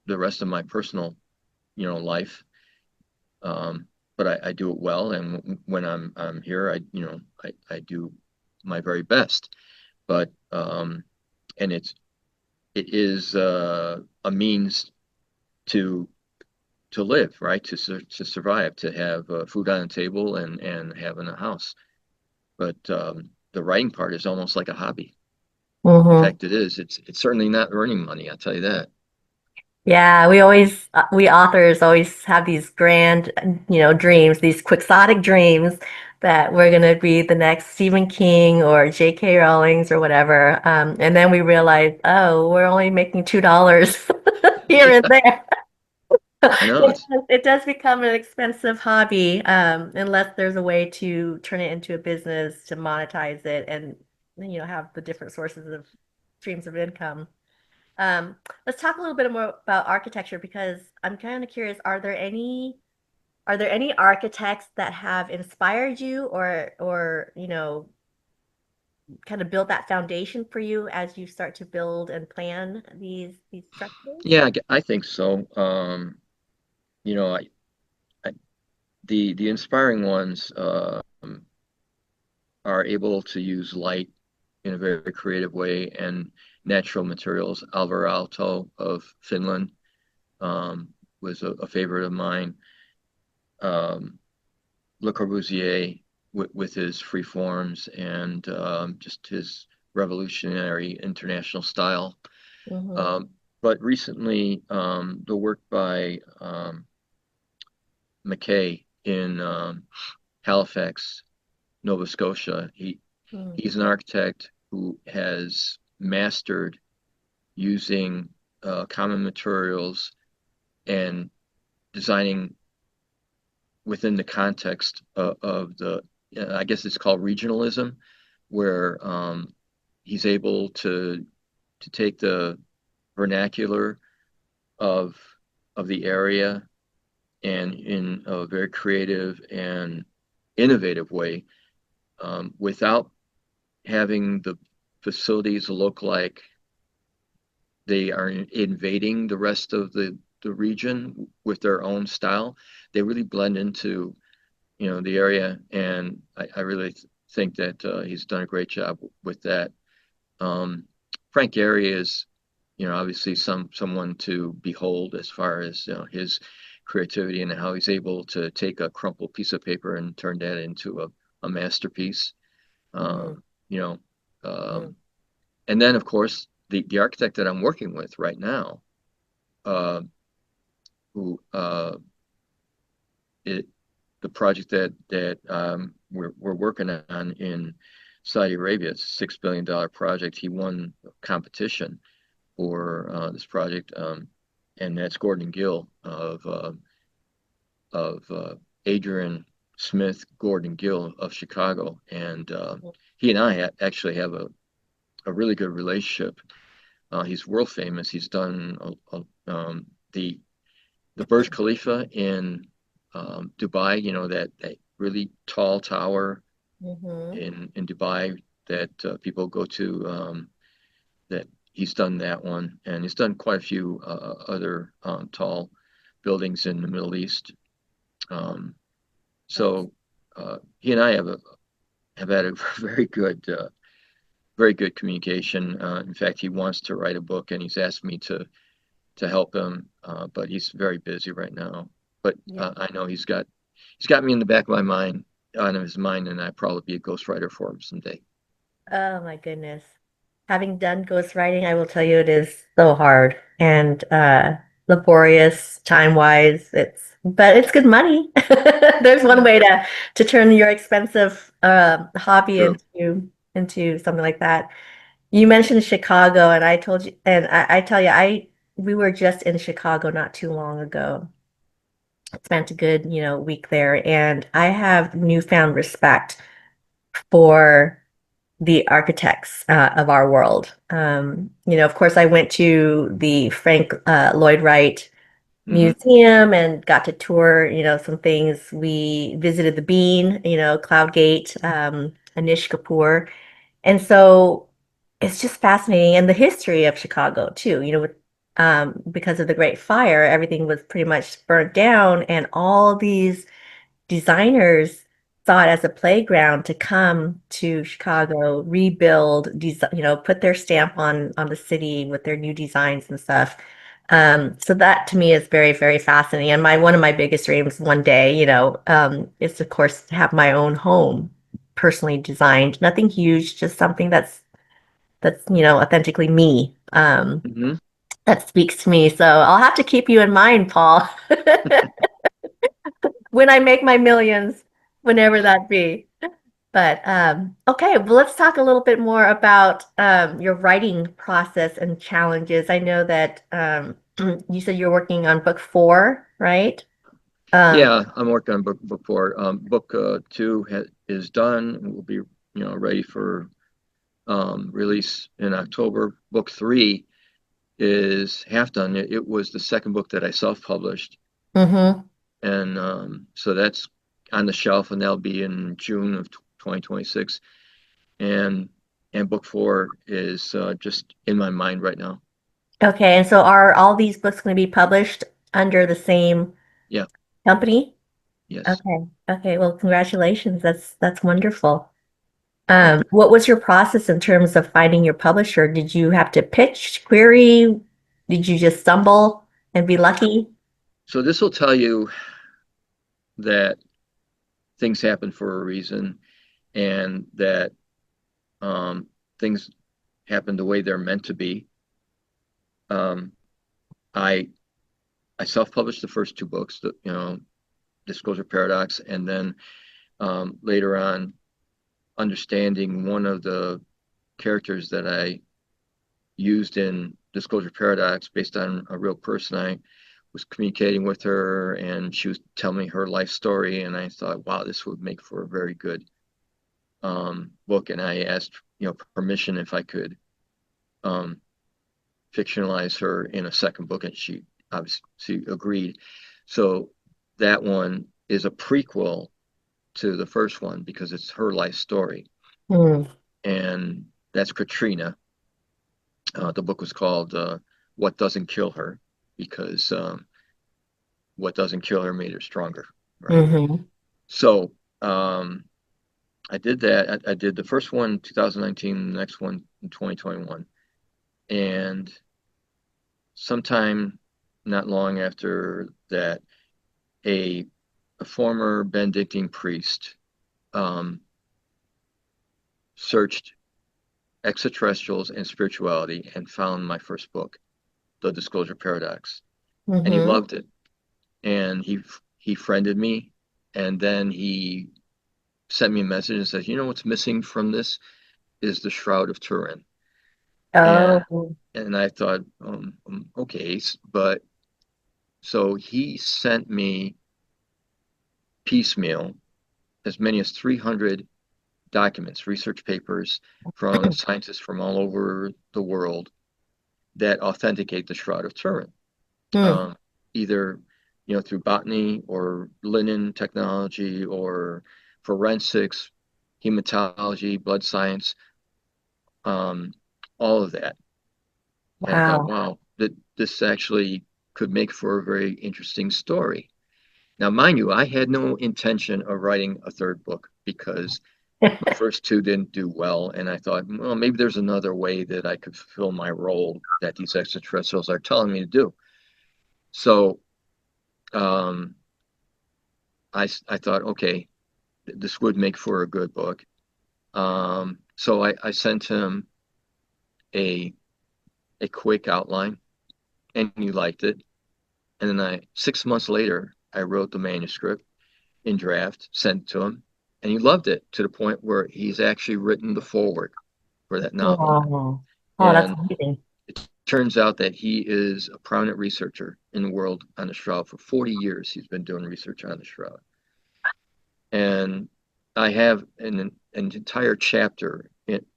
the rest of my personal, life. But I do it well, and when I'm here, I do my very best. But and it is a means to to live, right? To survive, to have food on the table and having a house. But the writing part is almost like a hobby. In hmm. fact, it is. It's certainly not earning money, I'll tell you that. Yeah, we authors always have these grand, dreams, these quixotic dreams that we're going to be the next Stephen King or J.K. Rowling's or whatever. And then we realize, oh, we're only making $2 here and there. I know It does become an expensive hobby, unless there's a way to turn it into a business to monetize it and, have the different sources of streams of income. Um, let's talk a little bit more about architecture because I'm kind of curious, are there any architects that have inspired you or, kind of build that foundation for you as you start to build and plan these structures? Yeah, I think so. You know, I the inspiring ones are able to use light in a very creative way and natural materials. Alvar Aalto of Finland um, was a favorite of mine. Um, Le Corbusier with his free forms and just his revolutionary international style. Mm-hmm. Um, but recently, the work by McKay in Halifax, Nova Scotia. He's an architect who has mastered using common materials and designing within the context of the, I guess it's called regionalism, where he's able to take the vernacular of of the area and in a very creative and innovative way without having the facilities look like they are invading the rest of the region with their own style. They really blend into, the area, and I really think that he's done a great job with that. Um, Frank Gehry is, obviously someone to behold as far as his creativity and how he's able to take a crumpled piece of paper and turn that into a masterpiece. Mm-hmm. Um, you know, um, and then of course the architect that I'm working with right now, uh, who it the project that we're working on in Saudi Arabia, it's a $6 billion project. He won a competition for this project, and that's Gordon Gill of Adrian Smith Gordon Gill of Chicago, and he and I actually have a really good relationship. He's world famous. He's done the Burj Khalifa in Dubai. That really tall tower Mm-hmm. in Dubai that people go to. That he's done that one, and he's done quite a few other tall buildings in the Middle East. Um, Nice. so he and I have had a very good communication. In fact, he wants to write a book, and he's asked me to help him, but he's very busy right now. But Yeah. I know he's got me in the back of my mind, on his mind, and I'd probably be a ghostwriter for him someday. Oh my goodness. Having done ghostwriting, I will tell you it is so hard and laborious time-wise. But it's good money. There's one Yeah, way to turn your expensive hobby true. into something like that. You mentioned Chicago, and I told you, and I tell you, we were just in Chicago not too long ago. Spent a good, week there, and I have newfound respect for the architects of our world. Of course, I went to the Frank Lloyd Wright Hmm. Museum and got to tour, some things. We visited the Bean, Cloud Gate, Anish Kapoor. And so it's just fascinating. And the history of Chicago too, because of the Great Fire, everything was pretty much burnt down, and all these designers saw it as a playground to come to Chicago, rebuild, put their stamp on the city with their new designs and stuff. So that to me is very, very fascinating. And my one of my biggest dreams one day, is of course to have my own home personally designed. Nothing huge, just something that's authentically me. Hmm. That speaks to me. So I'll have to keep you in mind, Paul, when I make my millions, whenever that be. But okay, well, let's talk a little bit more about your writing process and challenges. I know that you said you're working on book four, right? Um, Yeah, I'm working on book four. Book two is done and will be, ready for release in October. Book three is half done. It was the second book that I self-published, mhm. and so that's on the shelf, and that'll be in June of 2026. And book four is just in my mind right now. Okay, and so are all these books going to be published under the same Yeah, company? yes. Okay. Okay, well, congratulations. That's wonderful. Thank you. What was your process in terms of finding your publisher? Did you have to pitch, query? Did you just stumble and be lucky? So this will tell you that things happen for a reason, and that um, things happen the way they're meant to be. Um, I I self-published the first two books, Disclosure Paradox, and then later on, understanding one of the characters that I used in Disclosure Paradox based on a real person. I was communicating with her, and she was telling me her life story, and I thought, wow, this would make for a very good book. And I asked, permission if I could um, fictionalize her in a second book, and she obviously agreed. So that one is a prequel to the first one because it's her life story, Hmm. and that's Katrina. The book was called "What Doesn't Kill Her," because what doesn't kill her made her stronger, right? Hmm. So I did that. I did the first one in 2019, the next one in 2021, and sometime not long after that, a a former Benedictine priest um, searched extraterrestrials and spirituality and found my first book, The Disclosure Paradox, and he Hmm. loved it. And he friended me, and then he sent me a message and said, "You know what's missing from this is the Shroud of Turin." And Oh. I thought, okay, but so he sent me piecemeal as many as 300 documents, research papers from scientists from all over the world that authenticate the Shroud of Turin, Hmm. um, either through botany or linen technology or forensics, hematology, blood science, um, all of that. And I thought, Wow. wow, that this actually could make for a very interesting story. Now, mind you, I had no intention of writing a third book because my first two didn't do well, and I thought, well, maybe there's another way that I could fulfill my role that these extraterrestrials are telling me to do. So um, I thought, okay, this would make for a good book. So I sent him a quick outline, and he liked it. And then 6 months later, I wrote the manuscript in draft, sent it to him, and he loved it to the point where he's actually written the foreword. for that novel. Oh, oh, that's And amazing. it turns out that he is a prominent researcher in the world on the shroud. For 40 years, he's been doing research on the shroud. And I have an entire chapter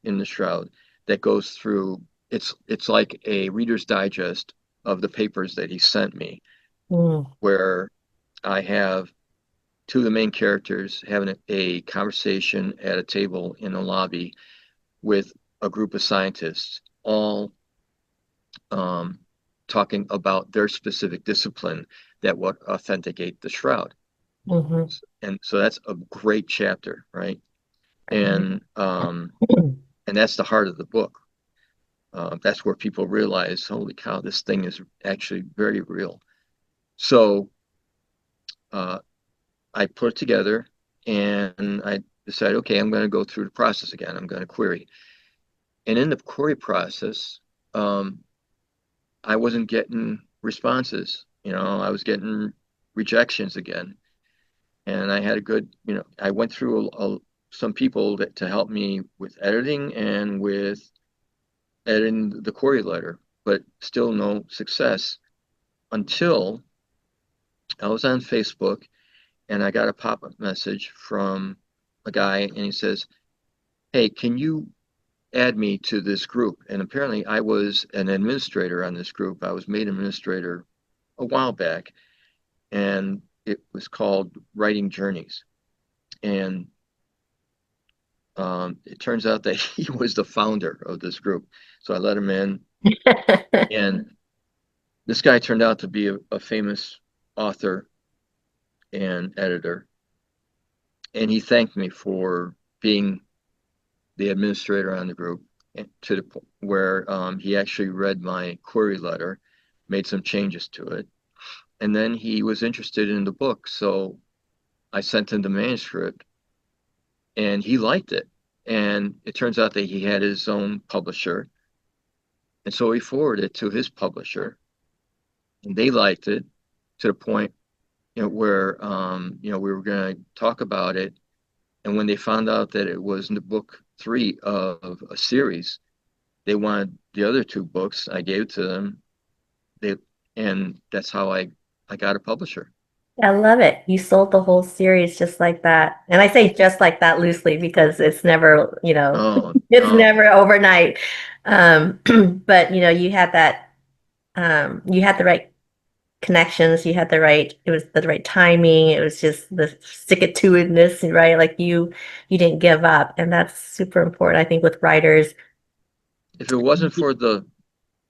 in the shroud that goes through, it's like a Reader's Digest of the papers that he sent me, Mm, where I have two of the main characters having a conversation at a table in a lobby with a group of scientists, all um, talking about their specific discipline that would authenticate the shroud. hmm. And so that's a great chapter, right? And and that's the heart of the book. That's where people realize, holy cow, this thing is actually very real. So uh, I put it together and I decided, okay, I'm going to go through the process again. I'm going to query. And in the query process, um, I wasn't getting responses. I was getting rejections again. And I had a good, I went through some people to help me with editing and with editing the query letter, but still no success until I was on Facebook and I got a pop-up message from a guy and he says, "Hey, can you add me to this group?" And apparently I was an administrator on this group. I was made administrator a while back and it was called Writing Journeys. And it turns out that he was the founder of this group. So I let him in, and this guy turned out to be a famous author and editor. And he thanked me for being the administrator on the group to the point where he actually read my query letter, made some changes to it, and then he was interested in the book. So I sent him the manuscript and he liked it. And it turns out that he had his own publisher. And so he forwarded it to his publisher and they liked it to the point, where, we were going to talk about it. And when they found out that it was in the book three of a series, they wanted the other two books. I gave to them. They and that's how I got a publisher. I love it. You sold the whole series just like that. And I say just like that loosely because it's never, Oh, it's no. never overnight. Um, but you had the right connections, it was the right timing, it was just the stick-it-to-itness, right? Like you didn't give up. And that's super important, I think, with writers. If it wasn't for the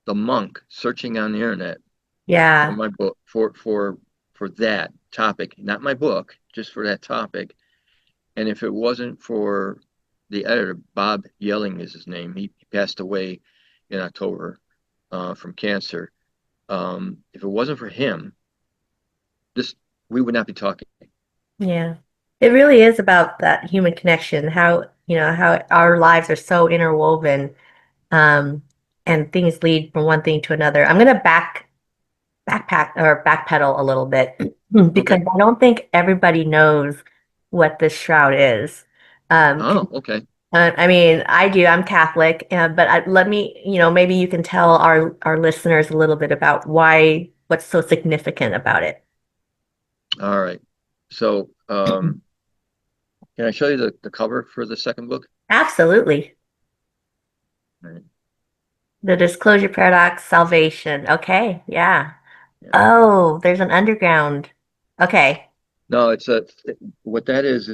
monk searching on the internet for Yeah. my book for that topic, not my book, just for that topic, and if it wasn't for the editor, Bob Yelling is his name. He passed away in October from cancer. If it wasn't for him, this we would not be talking. Yeah. It really is about that human connection, how our lives are so interwoven, um, and things lead from one thing to another. I'm gonna backpedal a little bit because Okay. I don't think everybody knows what this shroud is. 'Cause, Oh, okay. I mean, I do. I'm Catholic, but let me, maybe you can tell our listeners a little bit about what's so significant about it. All right. So, can I show you the cover for the second book? Absolutely. All right. The disclosure paradox, salvation. Okay, yeah. Yeah. Oh, there's an underground. Okay, No, what that is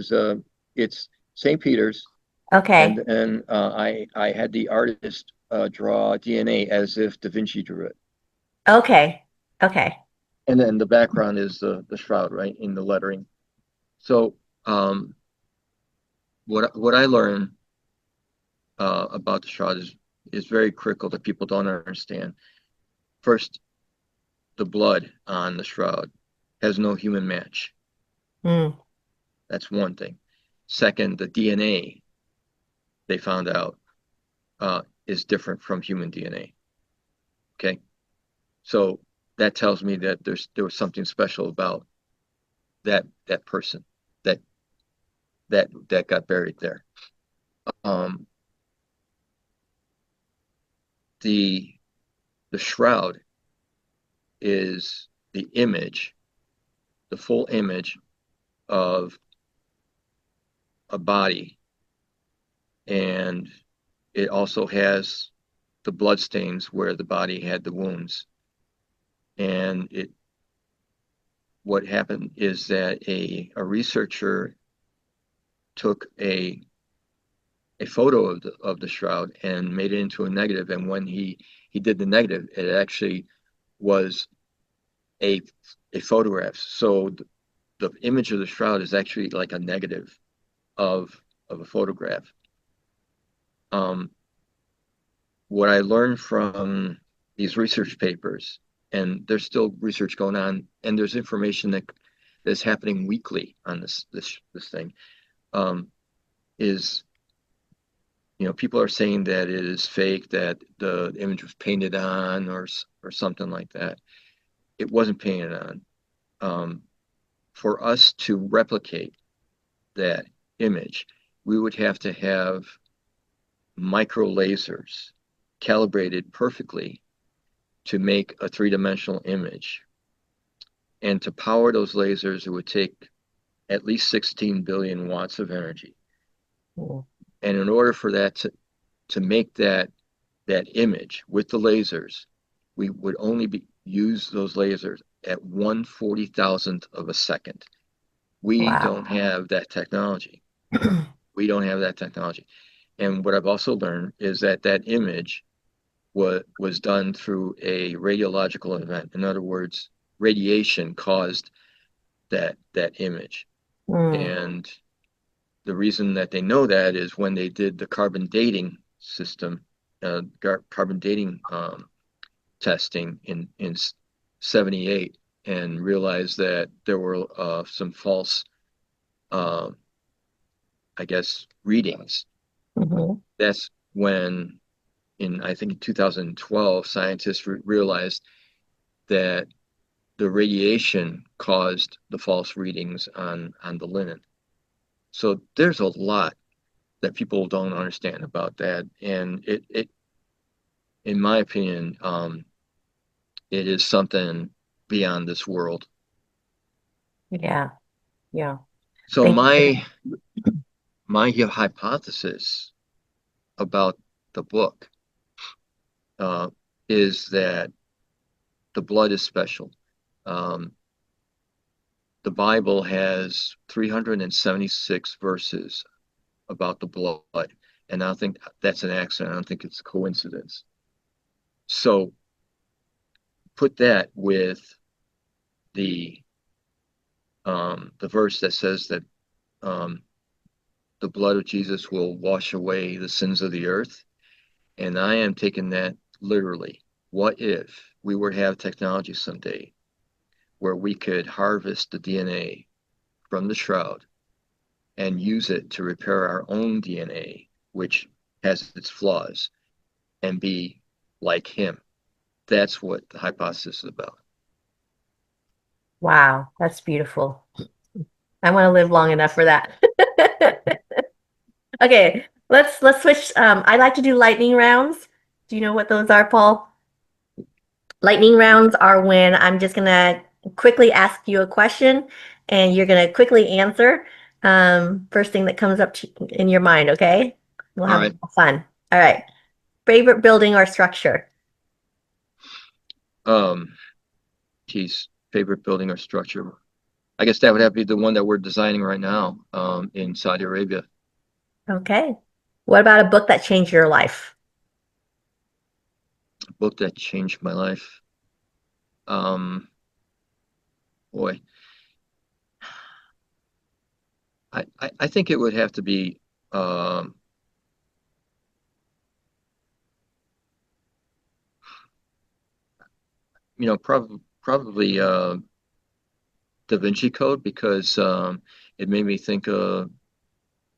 it's St. Peter's, and okay, I had the artist draw DNA as if Da Vinci drew it, okay, okay. and then the background is the shroud, right, in the lettering. So, um, what I learned about the shroud is very critical that people don't understand. First, the blood on the shroud has no human match. Mm, That's one thing. Second, the DNA they found out is different from human DNA. Okay, so that tells me that there was something special about that person that that got buried there. Um, the the shroud is the image, the full image of a body, and it also has the blood stains where the body had the wounds. And it what happened is that a researcher took a photo of the shroud and made it into a negative. And when he did the negative, it actually was a a photograph. So the image of the shroud is actually like a negative of a photograph. Um, what I learned from these research papers, and there's still research going on, and there's information that's happening weekly on this thing, um, is people are saying that it is fake, that the image was painted on or something like that. It wasn't painted on. Um, for us to replicate that image, we would have to have micro lasers calibrated perfectly to make a three-dimensional image. And to power those lasers, it would take at least 16 billion watts of energy. Mm. And in order for that to make that image with the lasers, we would only use those lasers at 1/40,000th of a second. We Wow. don't have that technology. We don't have that technology. And what I've also learned is that that image was done through a radiological event. In other words, radiation caused that image. Mm. And the reason that they know that is when they did the carbon dating system, carbon dating testing in 78, and realized that there were some false, uh, I guess, readings. Mhm. That's when, in I think 2012, scientists realized that the radiation caused the false readings on the linen. So there's a lot that people don't understand about that, and it in my opinion, it is something beyond this world. Yeah. Yeah. So Thank you for my hypothesis about the book uh, is that the blood is special. Um, the Bible has 376 verses about the blood, and I don't think that's an accident. I don't think it's a coincidence. So put that with the the verse that says that um, the blood of Jesus will wash away the sins of the earth. And I am taking that literally. What if we were to have technology someday where we could harvest the DNA from the shroud and use it to repair our own DNA, which has its flaws, and be like him? That's what the hypothesis is about. Wow, that's beautiful. I want to live long enough for that. Okay, let's switch. I like to do lightning rounds. Do you know what those are, Paul? Lightning rounds are when I'm just gonna quickly ask you a question and you're gonna quickly answer. First thing that comes up in your mind, okay? We'll All have right. fun. All right. Favorite building or structure? Um, geez, favorite building or structure? I guess that would have to be the one that we're designing right now in Saudi Arabia. Okay. What about a book that changed your life? A book that changed my life. Um, boy, I think it would have to be, um, probably Da Vinci Code, because it made me think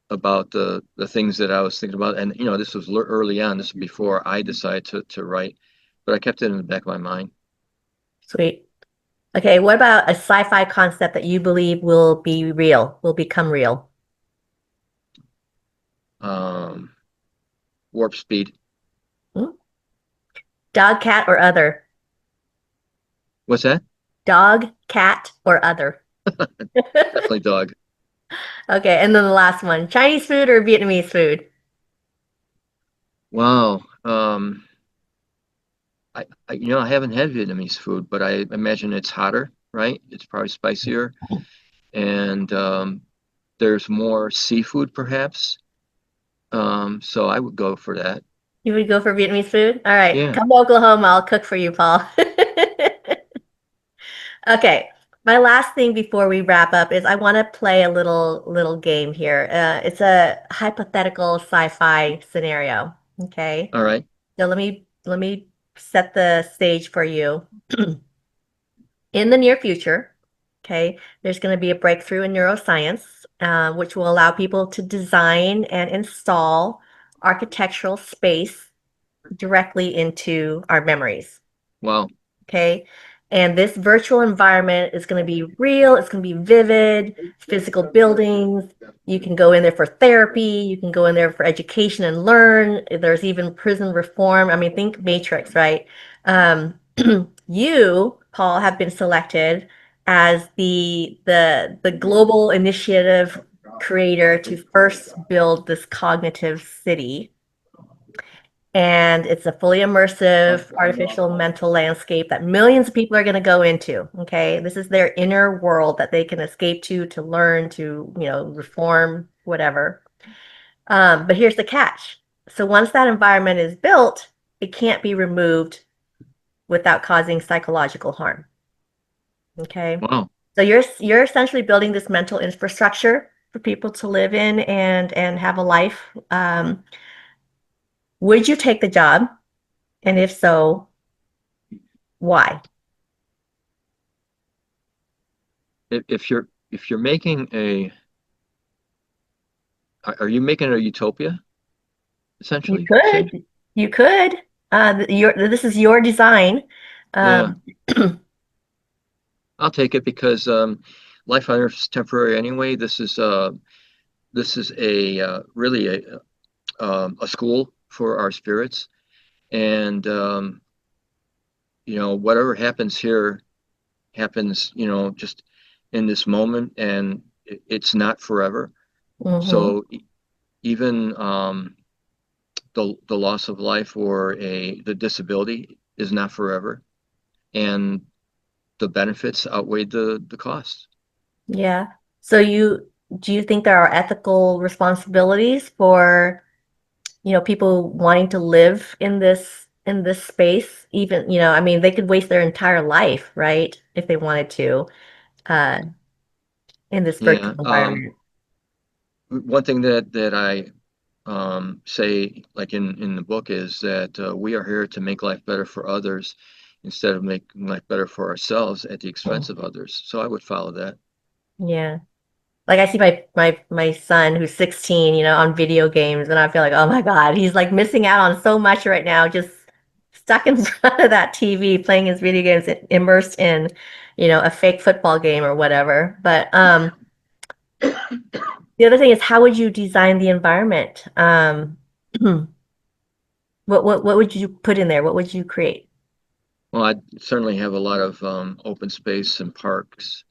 about the things that I was thinking about. And this was early on. This was before I decided to write, but I kept it in the back of my mind. Sweet. Okay, what about a sci-fi concept that you believe will be real, will become real? Um, Warp speed. Hmm? Dog, cat, or other? What's that? Dog, cat, or other? Definitely dog. Okay, and then the last one, Chinese food or Vietnamese food? Wow. I haven't had Vietnamese food, but I imagine it's hotter, right? It's probably spicier, and there's more seafood, perhaps. So I would go for that. You would go for Vietnamese food? All right, Yeah. come to Oklahoma. I'll cook for you, Paul. Okay, my last thing before we wrap up is I want to play a little game here. It's a hypothetical sci-fi scenario. Okay, All right. so let me set the stage for you. In the near future, okay, there's going to be a breakthrough in neuroscience, which will allow people to design and install architectural space directly into our memories. Wow. Okay. And this virtual environment is going to be real, it's going to be vivid, physical buildings. You can go in there for therapy, you can go in there for education and learn. There's even prison reform. I mean, think Matrix, right? Um, you, Paul, have been selected as the global initiative creator to first build this cognitive city, and it's a fully immersive artificial mental landscape that millions of people are going to go into. Okay, this is their inner world that they can escape to learn, to reform, whatever. But here's the catch. So once that environment is built, it can't be removed without causing psychological harm. Okay, Wow. so you're essentially building this mental infrastructure for people to live in and have a life. Would you take the job? And if so, why? If you're making are you making a utopia, You essentially, you say? could. You could. This is your design. Yeah. Um, I'll take it because life on Earth is temporary anyway. This is a really a school for our spirits, and whatever happens here happens, just in this moment, and it's not forever. mhm. So even the loss of life or the disability is not forever, and the benefits outweigh the costs. Yeah. So do you think there are ethical responsibilities for, people wanting to live in this space? Even, I mean, they could waste their entire life, right? If they wanted to, uh, in this virtual Yeah. environment. One thing that I say, like in the book, is that we are here to make life better for others instead of making life better for ourselves at the expense of others. So I would follow that. Yeah. Like I see my son who's 16, on video games, and I feel like, oh my God, he's like missing out on so much right now, just stuck in front of that TV playing his video games, immersed in, a fake football game or whatever. But the other thing is, how would you design the environment? What would you put in there? What would you create? Well, I certainly have a lot of open space and parks,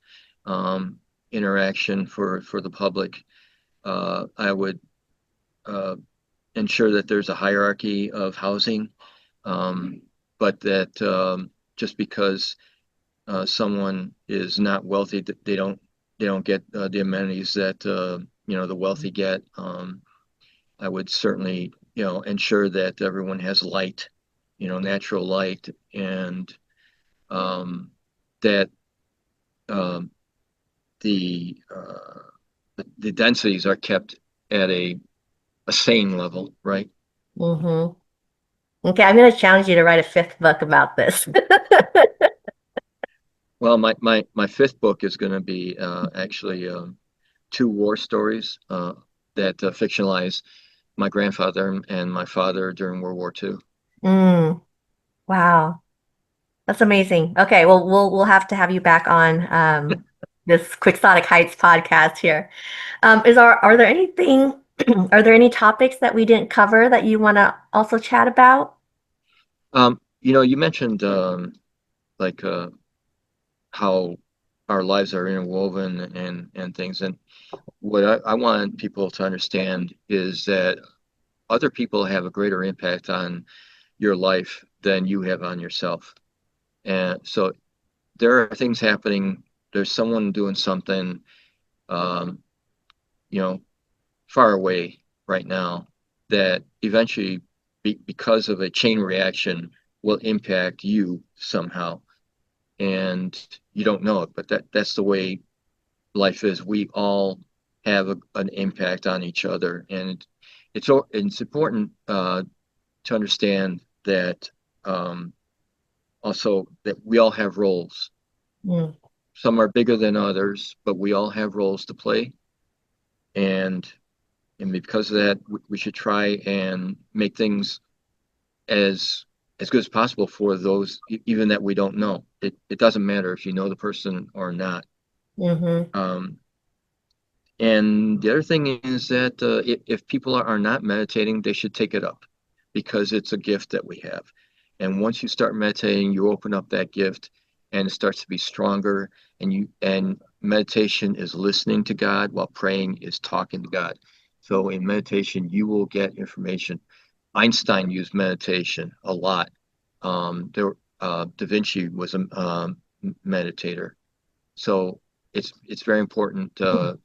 um, interaction for the public. I would uh, ensure that there's a hierarchy of housing, but that just because someone is not wealthy, they don't get the amenities that the wealthy get. I would certainly ensure that everyone has light, natural light, and um, that um, the uh, the densities are kept at a sane level, right? Hmm. Okay, I'm going to challenge you to write a fifth book about this. Well, my fifth book is going to be actually two war stories that fictionalize my grandfather and my father during World War II. Mm, wow. That's amazing. Okay, well, we'll have to have you back on this Quixotic Heights podcast here. Are there anything are there any topics that we didn't cover that you want to also chat about? You mentioned like how our lives are interwoven and things. And what I want people to understand is that other people have a greater impact on your life than you have on yourself. And so there are things happening. There's someone doing something, um, you know, far away right now that eventually, because of a chain reaction, will impact you somehow. And you don't know it, but that's the way life is. We all have an impact on each other, and it's important to understand that um, also that we all have roles. Mm, Some are bigger than others, but we all have roles to play, and because of that, we should try and make things as as good as possible for those even that we don't know. It doesn't matter if you know the person or not. hmm Um, And the other thing is that if people are not meditating, they should take it up because it's a gift that we have. And once you start meditating, you open up that gift and it starts to be stronger. And meditation is listening to God while praying is talking to God. So in meditation, you will get information. Einstein used meditation a lot. Da Vinci was a meditator. So it's very important to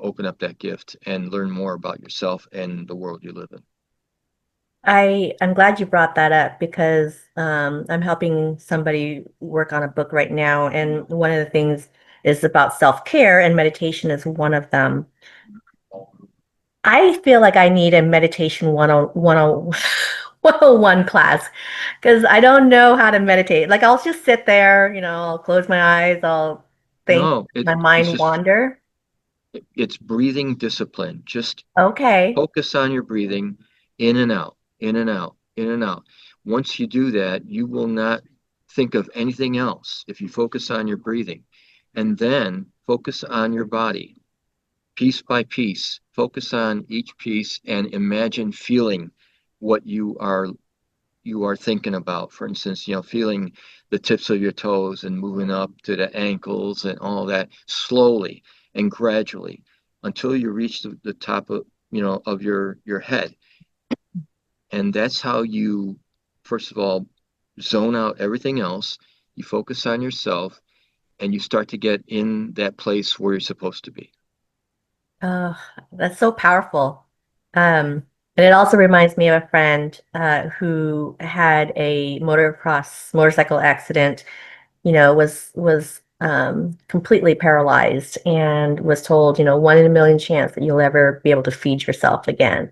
open up that gift and learn more about yourself and the world you live in. I'm glad you brought that up because I'm helping somebody work on a book right now, and one of the things is about self-care, and meditation is one of them. I feel like I need a meditation 101 class because I don't know how to meditate. Like I'll just sit there, I'll close my eyes, I'll think, No, my it's mind just wander. it's breathing discipline. Just Okay. focus on your breathing in and out, in and out, in and out. Once you do that, you will not think of anything else if you focus on your breathing. And then focus on your body, piece by piece. Focus on each piece and imagine feeling what you are thinking about. For instance, feeling the tips of your toes and moving up to the ankles and all that slowly and gradually until you reach the top of your head. And that's how you, first of all, zone out everything else. You focus on yourself and you start to get in that place where you're supposed to be. Oh, that's so powerful. And it also reminds me of a friend who had a motorcycle accident, was completely paralyzed and was told, one in a million chance that you'll ever be able to feed yourself again.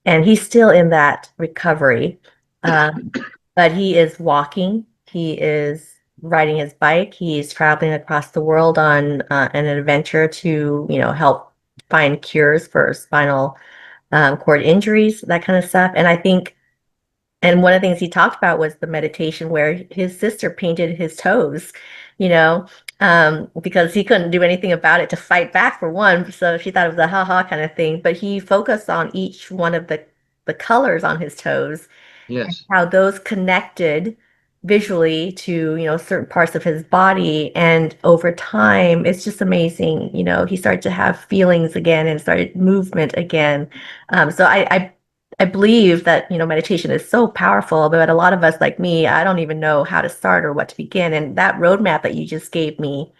And he's still in that recovery. Um, but he is walking, he is riding his bike, he's traveling across the world on an adventure to, help find cures for spinal cord injuries, that kind of stuff. And I think and one of the things he talked about was the meditation where his sister painted his toes, you know, because he couldn't do anything about it to fight back for one. So she thought it was a ha-ha kind of thing. But he focused on each one of the colors on his toes, Yes, how those connected visually to, certain parts of his body. And over time, it's just amazing. He started to have feelings again and started movement again. So I believe that, meditation is so powerful, but a lot of us like me, I don't even know how to start or what to begin. And that roadmap that you just gave me,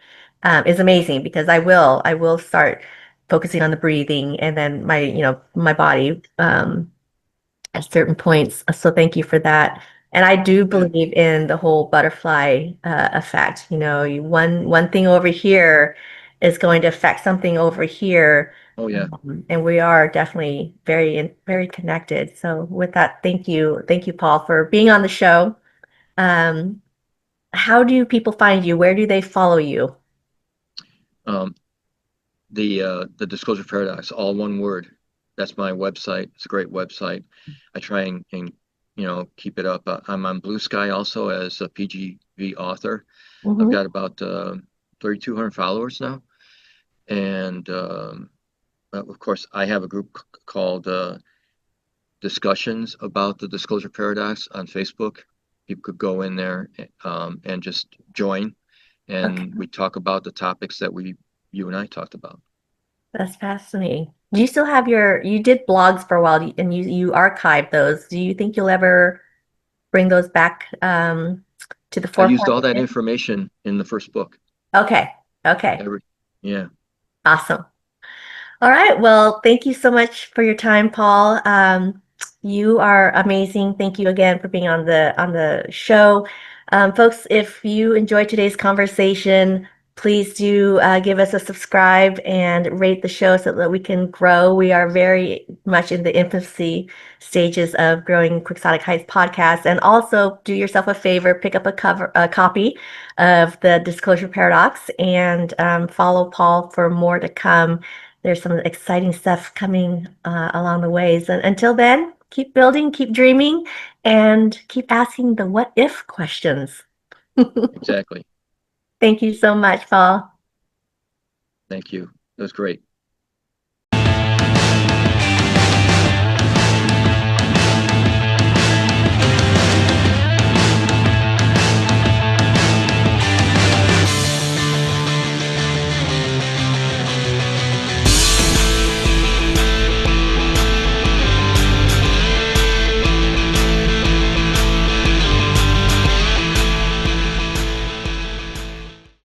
is amazing because I will start focusing on the breathing and then my body, at certain points. So thank you for that. And I do yeah, believe in the whole butterfly effect. One thing over here is going to affect something over here, oh yeah. and we are definitely very connected. So with that, thank you, Paul, for being on the show. Um, how do people find you? Where do they follow you? Um, the Disclosure Paradox, all one word. That's my website. It's a great website. I try and keep it up. I'm on Blue Sky also as a PGV author. I've Hmm got about 3,200 followers now, and of course I have a group called Discussions about the Disclosure Paradox on Facebook. People could go in there and just join, Okay, and we talk about the topics that you and I talked about. that's fascinating. Do you still have you did blogs for a while and you archived those. Do you think you'll ever bring those back to the I used forefront all that again? information in the first book. Okay, okay, Every, yeah, awesome. All right. Well, thank you so much for your time, Paul. You are amazing. Thank you again for being on the show. Folks, if you enjoyed today's conversation, please do give us a subscribe and rate the show so that we can grow. We are very much in the infancy stages of growing Quixotic Heights podcast. And also do yourself a favor, pick up a copy of the Disclosure Paradox and follow Paul for more to come. There's some exciting stuff coming along the ways. And until then, keep building, keep dreaming, and keep asking the what if questions. exactly. Thank you so much, Paul. Thank you. That was great.